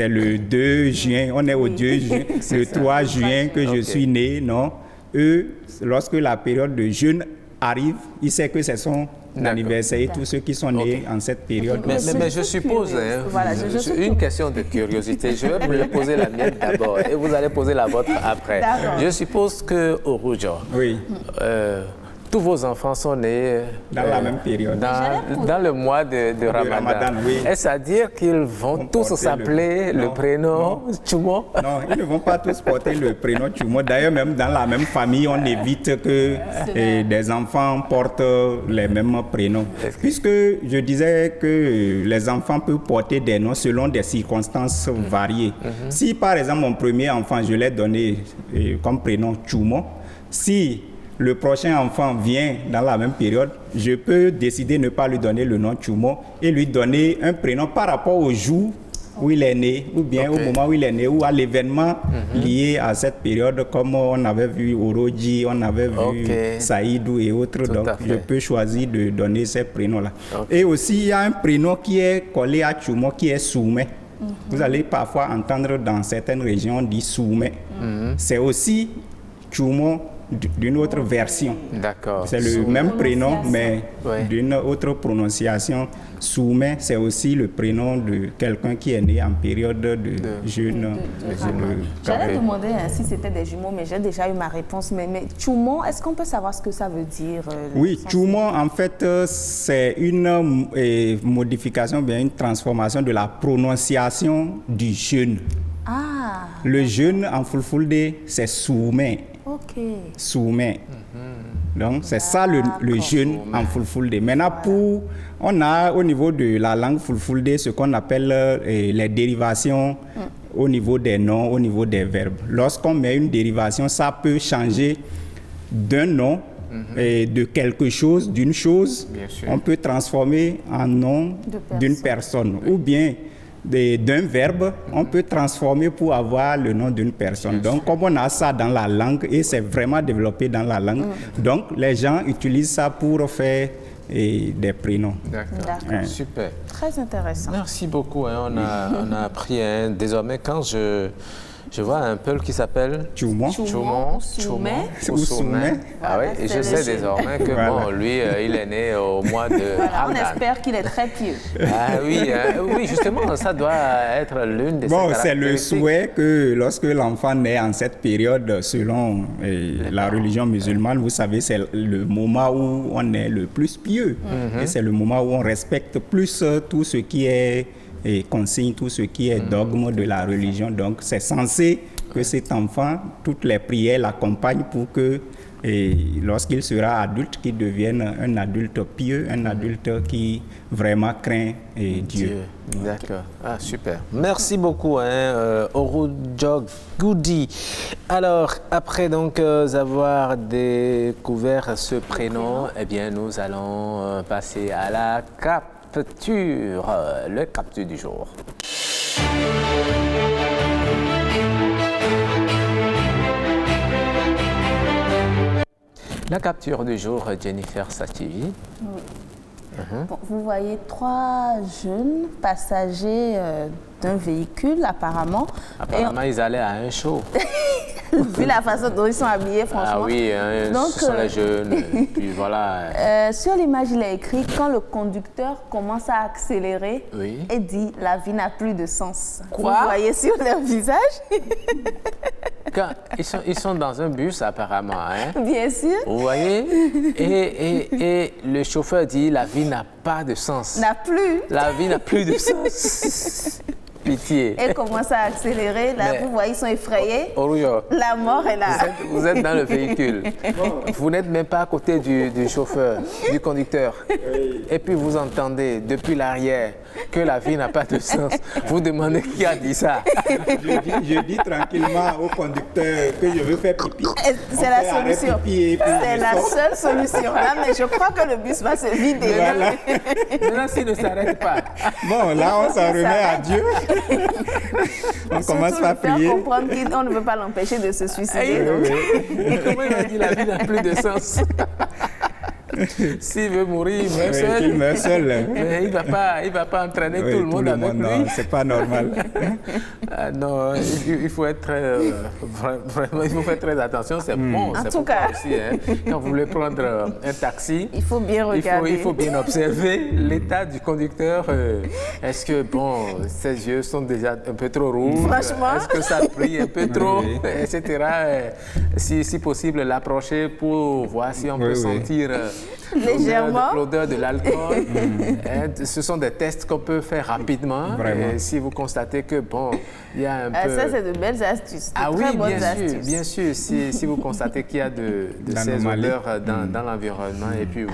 le 2 juin, on est au 2 juin, le 3 juin que je suis né, non. Eux, lorsque la période de jeûne arrive, ils savent que c'est son anniversaire et tous ceux qui sont nés en cette période. Mais je suppose, une question de curiosité, je vais vous poser la mienne d'abord et vous allez poser la vôtre après. Je suppose que Orujo, tous vos enfants sont nés dans la même période. Dans le mois de Ramadan. Est-ce à dire qu'ils vont tous s'appeler le prénom Chumo? Non, ils ne vont pas tous porter le prénom Chumo. D'ailleurs, même dans la même famille, on évite que des enfants portent les mêmes prénoms. Puisque je disais que les enfants peuvent porter des noms selon des circonstances variées. Si, par exemple, mon premier enfant, je l'ai donné comme prénom Chumo, si le prochain enfant vient dans la même période, je peux décider de ne pas lui donner le nom Chumo et lui donner un prénom par rapport au jour où il est né, ou bien au moment où il est né, ou à l'événement lié à cette période, comme on avait vu Oroji, on avait vu Saïdou et autres. Donc, je peux choisir de donner ces prénoms-là. Et aussi, il y a un prénom qui est collé à Chumo, qui est Soumé. Vous allez parfois entendre dans certaines régions, on dit Soumé. C'est aussi Chumo d'une autre version. D'accord. C'est le même prénom, mais d'une autre prononciation. Soumé, c'est aussi le prénom de quelqu'un qui est né en période de jeûne. J'allais demander si c'était des jumeaux, mais j'ai déjà eu ma réponse. Mais Chumo, est-ce qu'on peut savoir ce que ça veut dire? Oui, Chumo, en fait, c'est une modification, bien une transformation de la prononciation du jeûne. Le jeûne en Fulfulde, c'est Soumé. Soumé. Donc, c'est ça le jeûne en Fulfulde. Maintenant, on a au niveau de la langue Fulfulde ce qu'on appelle les dérivations au niveau des noms, au niveau des verbes. Lorsqu'on met une dérivation, ça peut changer d'un nom et de quelque chose, d'une chose. On peut transformer en nom d'une personne. Ou bien d'un verbe, on peut transformer pour avoir le nom d'une personne. Donc, comme on a ça dans la langue, et c'est vraiment développé dans la langue, donc les gens utilisent ça pour faire des prénoms. D'accord, super. Très intéressant. Merci beaucoup, on a appris. Désormais, quand je vois un peul qui s'appelle Chumo. Soumé. Ah oui, et je sais désormais que bon, lui, il est né au mois de Ramadan. On espère qu'il est très pieux. Ah oui, justement, ça doit être l'une des caractéristiques. C'est le souhait que lorsque l'enfant naît en cette période, selon la religion musulmane, vous savez, c'est le moment où on est le plus pieux. Et c'est le moment où on respecte plus tout ce qui est consigne, tout ce qui est dogme de la religion. Donc, c'est censé que cet enfant, toutes les prières l'accompagnent pour que, lorsqu'il sera adulte, qu'il devienne un adulte pieux, un adulte qui vraiment craint Dieu. D'accord. Ah, super. Merci beaucoup, Orujo Goudi. Alors, après donc avoir découvert ce prénom, eh bien, nous allons passer à la capture, le capture du jour. La capture du jour, Jennifer Sativi. Oui. Bon, vous voyez 3 jeunes passagers d'un véhicule, apparemment. Apparemment, ils allaient à un show. Vu la façon dont ils sont habillés, franchement. Ah oui, hein, donc, ce sont les jeunes. Puis voilà. Sur l'image, il est écrit quand le conducteur commence à accélérer et dit la vie n'a plus de sens. Quoi? Vous voyez sur leur visage? Quand ils sont dans un bus apparemment, hein? Bien sûr. Vous voyez? Et le chauffeur dit la vie n'a pas de sens. N'a plus. La vie n'a plus de sens. Pitié. Et commence à accélérer. Là, vous voyez, ils sont effrayés. Oruyo, La mort est là. vous êtes dans le véhicule. Vous n'êtes même pas à côté du chauffeur, du conducteur. Et puis vous entendez depuis l'arrière que la vie n'a pas de sens. Vous demandez qui a dit ça. Je dis tranquillement au conducteur que je veux faire pipi. C'est la solution. C'est la seule solution. Là, mais je crois que le bus va se vider. Voilà. Maintenant, s'il ne s'arrête pas. Bon, là, on s'en remet à Dieu. On commence par prier. Faire comprendre qu'on ne veut pas l'empêcher de se suicider. Comment il a dit la vie n'a plus de sens? S'il veut mourir, il meurt seul. Il meurt seul. Mais il ne va pas entraîner tout le monde avec lui. Non, c'est pas normal. Non, il faut être vraiment, il faut faire très attention. C'est bon. En tout cas, aussi, hein, quand vous voulez prendre un taxi, il faut bien regarder. Il faut bien observer l'état du conducteur. Est-ce que ses yeux sont déjà un peu trop rouges? Franchement. Est-ce que ça brille un peu trop, etc. Si possible, l'approcher pour voir si on peut sentir légèrement l'odeur de l'alcool. Ce sont des tests qu'on peut faire rapidement. Et si vous constatez que il y a un peu... Ça, c'est de belles astuces. Ah oui, bien sûr. Si vous constatez qu'il y a de ces odeurs dans l'environnement et puis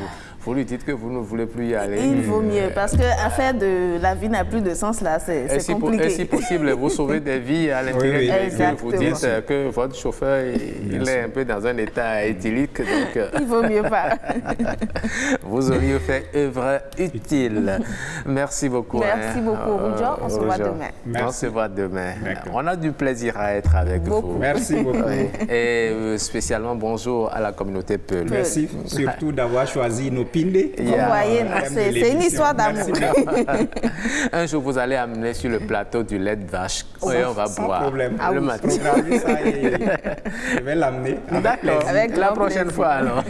vous lui dites que vous ne voulez plus y aller. Il vaut mieux, parce que affaire de la vie n'a plus de sens là, c'est compliqué. Et si possible, vous sauvez des vies à l'intérieur du véhicule. Vous dites que votre chauffeur, il est un peu dans un état éthylique. Donc, il vaut mieux pas. Vous auriez fait œuvre utile. Merci beaucoup. Merci beaucoup, Roujo. On se voit demain. On se voit demain. On a du plaisir à être avec vous. Merci beaucoup. Et spécialement, bonjour à la communauté Peul. Merci surtout d'avoir choisi nos pindés. Vous voyez, c'est une histoire d'amour. Un jour, vous allez amener sur le plateau du lait de vache et on va boire problème. le matin. Je vais l'amener. D'accord, avec la prochaine fois alors.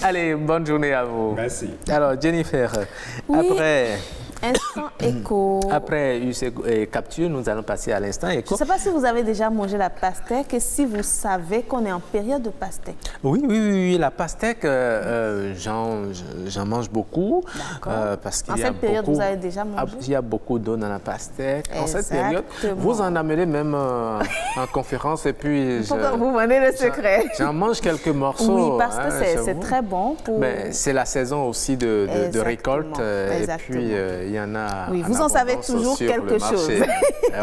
Allez, bonne journée à vous. Merci. Alors, Jennifer, après... Instant écho. Après capture, nous allons passer à l'instant écho. Je ne sais pas si vous avez déjà mangé la pastèque et si vous savez qu'on est en période de pastèque. Oui, la pastèque, j'en mange beaucoup. Parce qu'il y a cette période, vous avez déjà mangé? Il y a beaucoup d'eau dans la pastèque. En cette période, vous en amenez même en conférence et puis... Pourquoi vous vendez le secret? J'en mange quelques morceaux. Oui, parce que c'est très bon pour... C'est la saison aussi de récolte. Et puis, il y en a. Oui, vous en savez toujours quelque chose.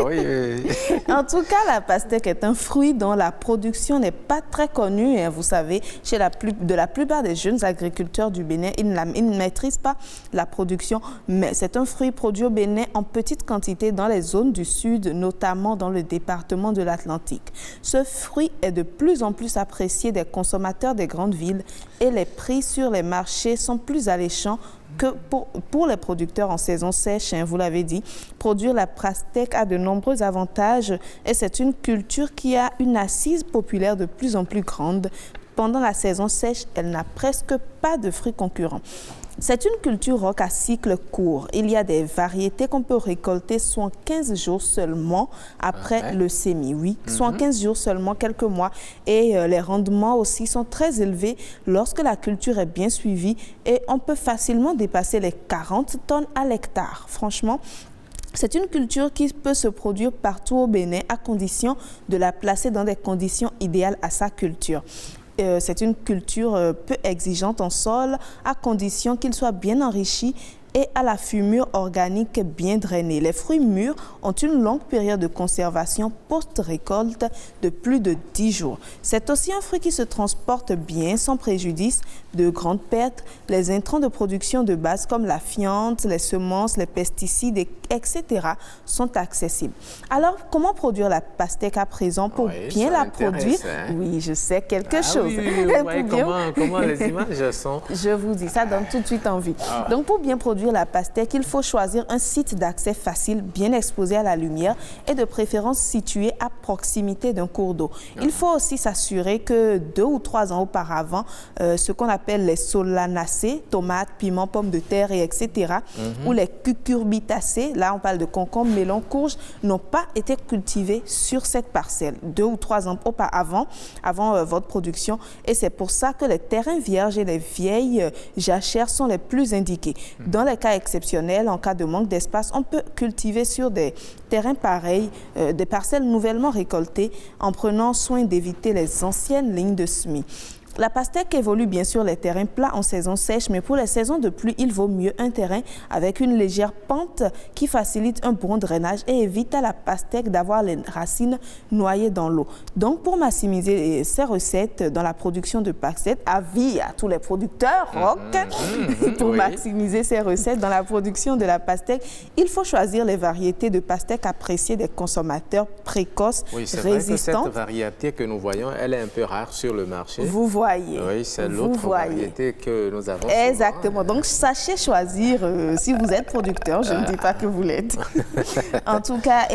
Oui. En tout cas, la pastèque est un fruit dont la production n'est pas très connue. Et vous savez, de la plupart des jeunes agriculteurs du Bénin, ils ne maîtrisent pas la production. Mais c'est un fruit produit au Bénin en petite quantité dans les zones du sud, notamment dans le département de l'Atlantique. Ce fruit est de plus en plus apprécié des consommateurs des grandes villes et les prix sur les marchés sont plus alléchants que pour les producteurs en saison sèche, vous l'avez dit. Produire la pastèque a de nombreux avantages et c'est une culture qui a une assise populaire de plus en plus grande. Pendant la saison sèche, elle n'a presque pas de fruits concurrents. C'est une culture rock à cycle court. Il y a des variétés qu'on peut récolter soit en 15 jours seulement après le semis. Oui, soit en 15 jours seulement, quelques mois. Et les rendements aussi sont très élevés lorsque la culture est bien suivie et on peut facilement dépasser les 40 tonnes à l'hectare. Franchement, c'est une culture qui peut se produire partout au Bénin à condition de la placer dans des conditions idéales à sa culture. C'est une culture peu exigeante en sol, à condition qu'il soit bien enrichi et à la fumure organique bien drainée. Les fruits mûrs ont une longue période de conservation post-récolte de plus de 10 jours. C'est aussi un fruit qui se transporte bien sans préjudice de grandes pertes. Les intrants de production de base comme la fiente, les semences, les pesticides, etc. sont accessibles. Alors, comment produire la pastèque à présent pour bien la produire? Oui, je sais quelque chose. Oui, comment les images sont? Je vous dis, ça donne tout de suite envie. Donc, pour bien produire produire la pastèque, il faut choisir un site d'accès facile, bien exposé à la lumière et de préférence situé à proximité d'un cours d'eau. Il faut aussi s'assurer que 2 ou 3 ans auparavant, ce qu'on appelle les solanacées, tomates, piments, pommes de terre, et etc., ou les cucurbitacées, là on parle de concombre, melon, courge, n'ont pas été cultivés sur cette parcelle 2 ou 3 ans auparavant, avant votre production. Et c'est pour ça que les terrains vierges et les vieilles jachères sont les plus indiqués. Dans les cas exceptionnels, en cas de manque d'espace, on peut cultiver sur des terrains pareils, des parcelles nouvellement récoltées, en prenant soin d'éviter les anciennes lignes de semis. La pastèque évolue bien sûr les terrains plats en saison sèche, mais pour les saisons de pluie, il vaut mieux un terrain avec une légère pente qui facilite un bon drainage et évite à la pastèque d'avoir les racines noyées dans l'eau. Donc, pour maximiser ces recettes dans la production de pastèque, avis à tous les producteurs, pour maximiser ces recettes dans la production de la pastèque, il faut choisir les variétés de pastèque appréciées des consommateurs précoces, oui, c'est vrai que cette résistantes. variété que nous voyons, elle est un peu rare sur le marché. Vous voyez. Oui, c'est l'autre variété que nous avons. Exactement. Souvent. Donc, sachez choisir si vous êtes producteur. Je ne dis pas que vous l'êtes. En tout cas,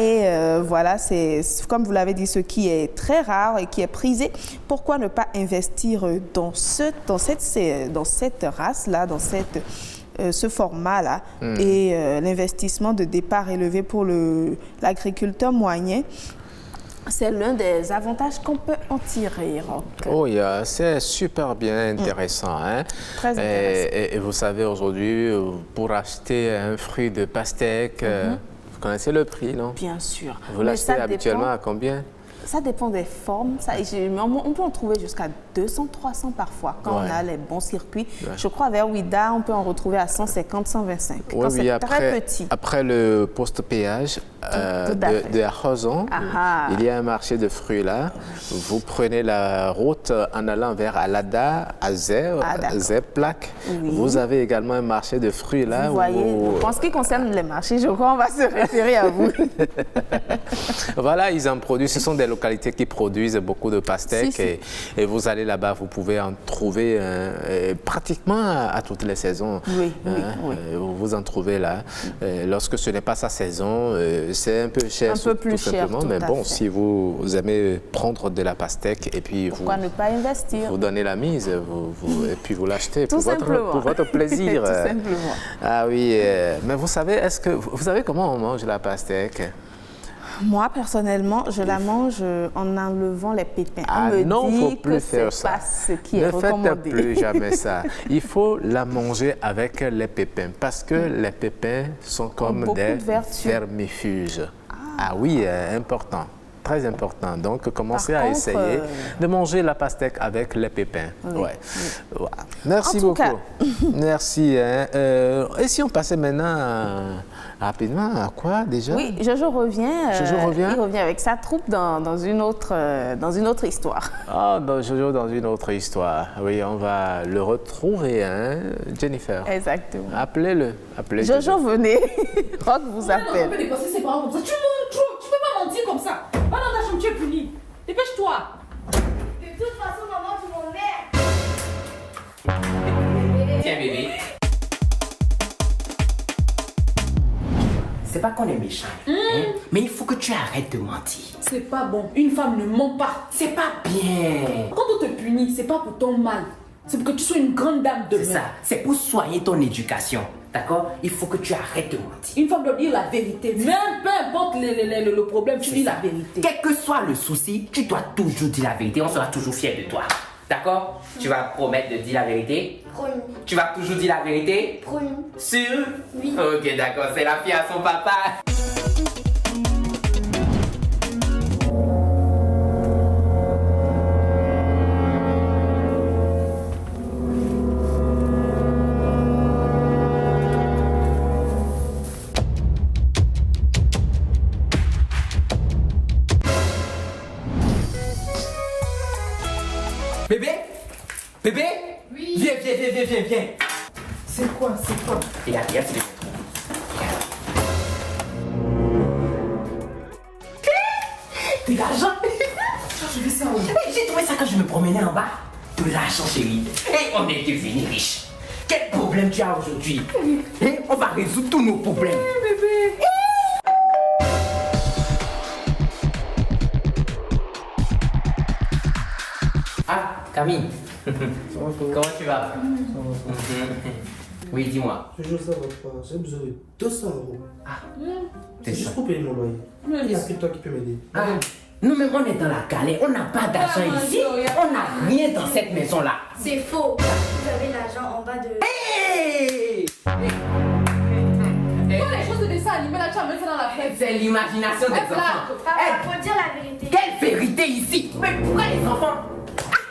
voilà, c'est comme vous l'avez dit, ce qui est très rare et qui est prisé. Pourquoi ne pas investir dans cette race-là, dans ce format-là, et l'investissement de départ élevé pour l'agriculteur moyen? C'est l'un des avantages qu'on peut en tirer. Oh, c'est super bien intéressant. Hein? Très intéressant. Et vous savez, aujourd'hui, pour acheter un fruit de pastèque, vous connaissez le prix, non? Bien sûr. Vous l'achetez habituellement à combien? Ça dépend des formes. On peut en trouver jusqu'à 200, 300 parfois quand on a les bons circuits. Je crois vers Ouida, on peut en retrouver à 150, 125. Quand c'est très petit. Après le post-péage de Arroson, il y a un marché de fruits là. Vous prenez la route en allant vers Alada, Zeplak. Vous avez également un marché de fruits là. Vous voyez, en ce qui concerne les marchés, je crois qu'on va se référer à vous. Voilà, ils en produisent. Ce sont des localités qui produisent beaucoup de pastèques et vous allez là-bas, vous pouvez en trouver pratiquement à toutes les saisons. Oui. Vous en trouvez là. Lorsque ce n'est pas sa saison, c'est un peu cher, tout simplement. Mais bon, si vous aimez prendre de la pastèque et puis ne pas investir? Vous donnez la mise et puis vous l'achetez pour votre plaisir. Tout simplement. Ah oui, mais vous savez, vous savez comment on mange la pastèque? Moi, personnellement, je la mange en enlevant les pépins. Non, il ne faut plus faire ça. Pas ce qui est recommandé. Ne faites plus jamais ça. Il faut la manger avec les pépins parce que les pépins sont comme des vermifuges. Ah oui, important. Très important. Donc, commencez à essayer de manger la pastèque avec les pépins. Merci beaucoup. Merci. Et si on passait maintenant rapidement à quoi déjà? Oui, Jojo revient. Il revient avec sa troupe dans une autre histoire. Ah, Jojo dans une autre histoire. Oui, on va le retrouver, hein, Jennifer. Exactement. Appelez-le. Jojo, venez. Rock vous appelle. On peut dépasser ses parents comme ça. Tu peux pas mentir comme ça. Va dans ta chambre, tu es puni. Dépêche-toi. De toute façon, maman, tu m'emmerdes. Tiens, bébé. C'est pas qu'on est méchant, mais il faut que tu arrêtes de mentir. C'est pas bon. Une femme ne ment pas. C'est pas bien. Quand on te punit, c'est pas pour ton mal. C'est pour que tu sois une grande dame demain. C'est ça. C'est pour soigner ton éducation. D'accord? Il faut que tu arrêtes de mentir. Une femme doit dire la vérité. Même peu importe le problème, tu dis la vérité. Quel que soit le souci, tu dois toujours dire la vérité. On sera toujours fiers de toi. D'accord? Tu vas promettre de dire la vérité? Promis. Tu vas toujours dire la vérité? Promis. Sûr? Oui. Ok, d'accord. C'est la fille à son papa. Bébé? Oui. Viens. C'est quoi? Regarde, c'est de l'argent. Je vais ça où? J'ai trouvé ça quand je me promenais en bas. De l'argent, chérie. Et on est devenus riches. Quel problème problèmes tu as aujourd'hui? Et on va résoudre tous nos problèmes. Bébé. Ah, Camille. Comment tu vas? Oui, dis-moi. Toujours ça va pas. J'ai besoin de 200 euros. Ah, c'est juste pour payer mon loyer. Il n'y a que toi qui peux m'aider. Ah, nous-mêmes, on est dans la galère. On n'a pas d'argent ici. On n'a rien dans cette maison-là. C'est faux. Vous avez l'argent en bas de... Hey! Quand les choses de dessin animé, là, tu amènes ça dans la fête. C'est l'imagination des enfants. Papa, faut dire la vérité. Quelle vérité ici? Mais pourquoi les enfants? Ah,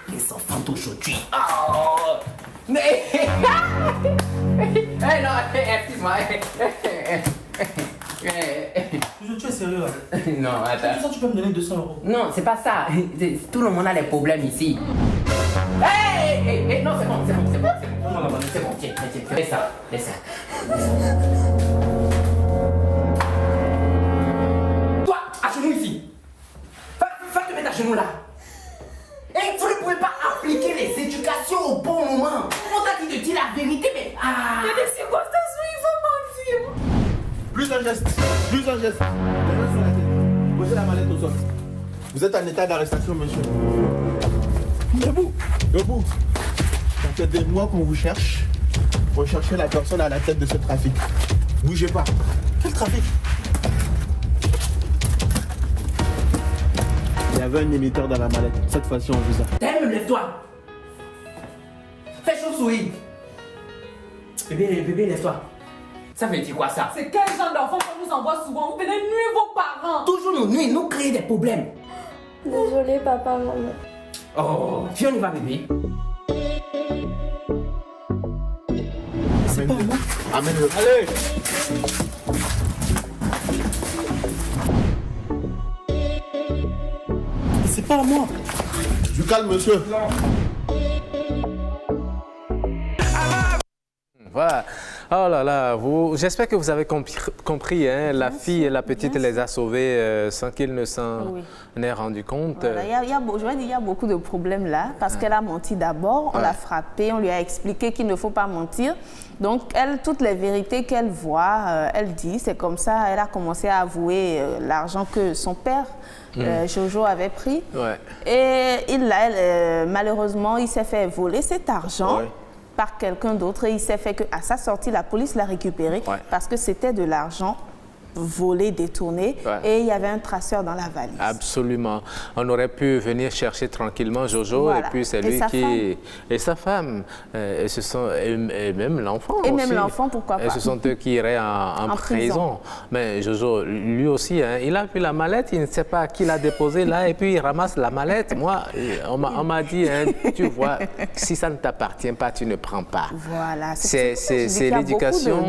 les enfants d'aujourd'hui. Oh! Mais... Hey, non, excuse-moi. Tu es sérieux là? Non, attends. Pour ça, tu peux me donner 200 euros. Non, c'est pas ça. Tout le monde a des problèmes ici. Hey, non, c'est bon. C'est bon, tiens. Laisse ça. Toi, à genoux ici. Va te mettre à genoux là. Et vous ne pouvez pas appliquer les éducations au bon moment. On t'a dit de dire la vérité, mais... Ah. Il y a des circonstances où il faut mentir. Plus un geste. Les mains sur la tête. Posez la mallette au sol. Vous êtes en état d'arrestation, monsieur. Debout. Ça fait des mois qu'on vous cherche. Recherchez la personne à la tête de ce trafic. Bougez pas. Quel trafic? Il y avait un émetteur dans la mallette. Cette fois-ci, on vous a. T'aimes, lève-toi. Fais chauve-souris. Bébé, lève-toi. Ça veut dire quoi ça? C'est quel genre d'enfant qu'on nous envoie souvent? Vous venez nuire vos parents. Toujours nous nuire, nous créer des problèmes. Désolée, papa, maman. Oh, viens, on y va, bébé. C'est pas moi. Amène-le. Allez. C'est pas à moi. Du calme, monsieur. Voilà. Oh là là, j'espère que vous avez compris, hein, la fille et la petite les a sauvés sans qu'ils ne s'en aient rendu compte. Voilà, il y a beaucoup de problèmes là, parce qu'elle a menti d'abord, on l'a frappée, on lui a expliqué qu'il ne faut pas mentir. Donc, elle, toutes les vérités qu'elle voit, elle dit, c'est comme ça, elle a commencé à avouer l'argent que son père, Jojo, avait pris. Ouais. Et malheureusement, il s'est fait voler cet argent. Ouais. Par quelqu'un d'autre et il s'est fait qu'à sa sortie, la police l'a récupéré parce que c'était de l'argent volé, détourné et il y avait un traceur dans la valise. Absolument. On aurait pu venir chercher tranquillement Jojo et puis c'est lui qui... Et sa femme. Et même l'enfant aussi. Et même l'enfant, pourquoi pas. Et ce sont eux qui iraient en prison. Mais Jojo, lui aussi, hein, il a vu la mallette, il ne sait pas qui l'a déposée là et puis il ramasse la mallette. Moi, on m'a dit, hein, tu vois, si ça ne t'appartient pas, tu ne prends pas. Voilà. C'est l'éducation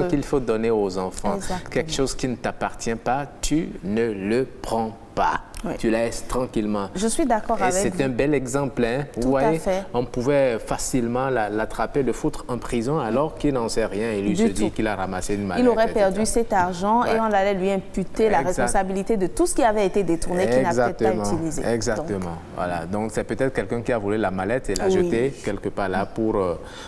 qu'il faut donner aux enfants. Exactement. Quelque chose qui ne t'appartient pas, tu ne le prends pas. Oui. Tu laisses tranquillement. Je suis d'accord avec vous. C'est un bel exemple. Hein? Tout à fait. On pouvait facilement l'attraper, le foutre en prison alors qu'il n'en sait rien et lui se dit qu'il a ramassé une mallette. Il aurait perdu cet argent et on allait lui imputer la responsabilité de tout ce qui avait été détourné qu'il n'a peut-être pas utilisé. Exactement. Donc, voilà. Donc c'est peut-être quelqu'un qui a volé la mallette et l'a jetée quelque part là pour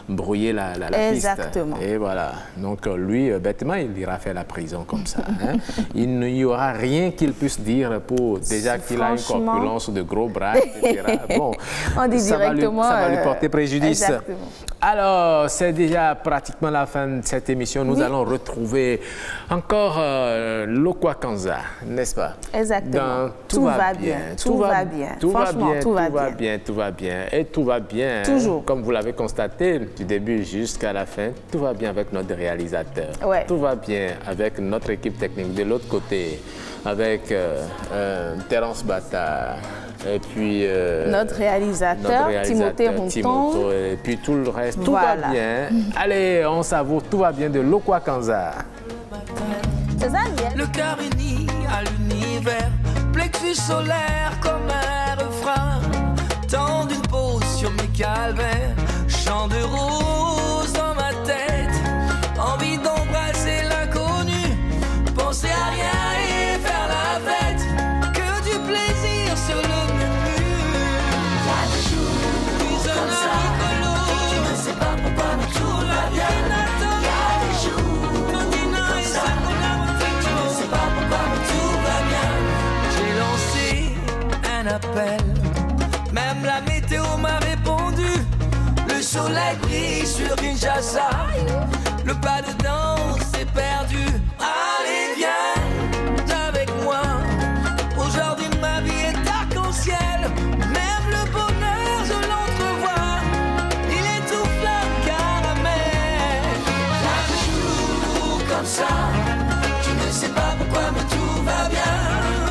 brouiller la piste. Exactement. Et voilà. Donc lui, bêtement, il ira faire la prison comme ça. Hein? Il n'y aura rien qu'il puisse dire pour déjà qu'il a une corpulence de gros bras, etc. Bon, on dit directement, ça va lui porter préjudice. Exactement. Alors, c'est déjà pratiquement la fin de cette émission. Nous allons retrouver encore Lokwa Kanza, n'est-ce pas? Exactement. Tout va bien. Tout va bien. Franchement, tout va bien. Tout va bien. Et tout va bien. Toujours. Comme vous l'avez constaté, du début jusqu'à la fin, tout va bien avec notre réalisateur. Ouais. Tout va bien avec notre équipe technique. De l'autre côté, avec Terence Bata, et puis notre réalisateur Timothée Ronton, et puis tout le reste, tout va bien. Allez, on savoure, tout va bien de Lokwa Kanza. C'est ça, le cœur uni à l'univers, plexus solaire comme un refrain, tant d'une pause sur mes calvaires, chant de rose dans ma tête, envie d'embrasser l'inconnu, penser à rien et faire la fête, que du plaisir sur le menu. Il y a des jours comme ça, tu ne sais pas pourquoi, mais tout Kinshasa. Le pas de danse est perdu. Allez, viens avec moi. Aujourd'hui, ma vie est arc-en-ciel. Même le bonheur, je l'entrevois. Il est tout flamme caramel. Chaque jour comme ça, tu ne sais pas pourquoi, mais tout va bien.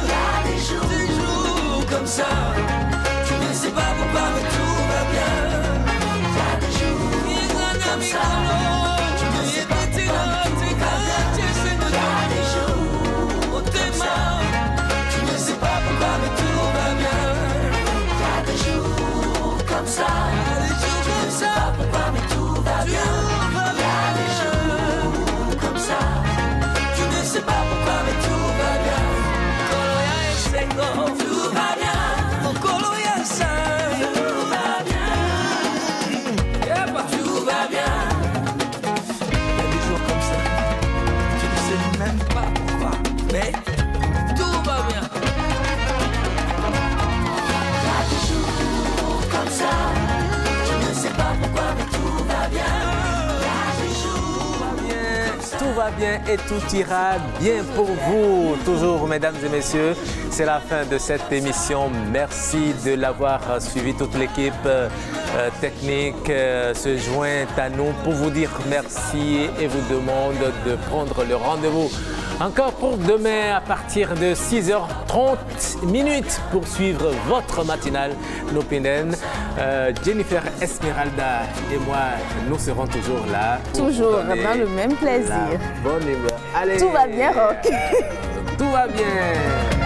Il y a des jours comme ça, tu ne sais pas pourquoi, mais tout va bien. Il y a des jours comme ça, tu ne sais pas pourquoi, mais tout va bien. Il y a des jours comme ça, tu ne sais pas pourquoi, mais tout va bien. Il y a des jours comme ça, tu ne sais pas pourquoi, mais tout va bien. Il y a des jours comme ça, tu ne sais pas pourquoi, mais tout va bien. Koloya et Sengo, tout va bien. Koloya et Sengo, tout va bien. Tout va bien. Il y a des jours comme ça, tu ne sais même pas pourquoi, mais tout va bien. Il y a des jours comme ça, tu ne sais pas pourquoi, mais tout va bien. Il y a des jours bien. Tout va bien et tout ira bien pour vous. Toujours, mesdames et messieurs, c'est la fin de cette émission. Merci de l'avoir suivi. Toute l'équipe technique se joint à nous pour vous dire merci et vous demande de prendre le rendez-vous encore pour demain à partir de 6h30 pour suivre votre matinale Nopinen. Jennifer Esmeralda et moi, nous serons toujours là. Toujours, dans le même plaisir. Bonne humeur. Allez. Tout va bien, Rock. Tout va bien.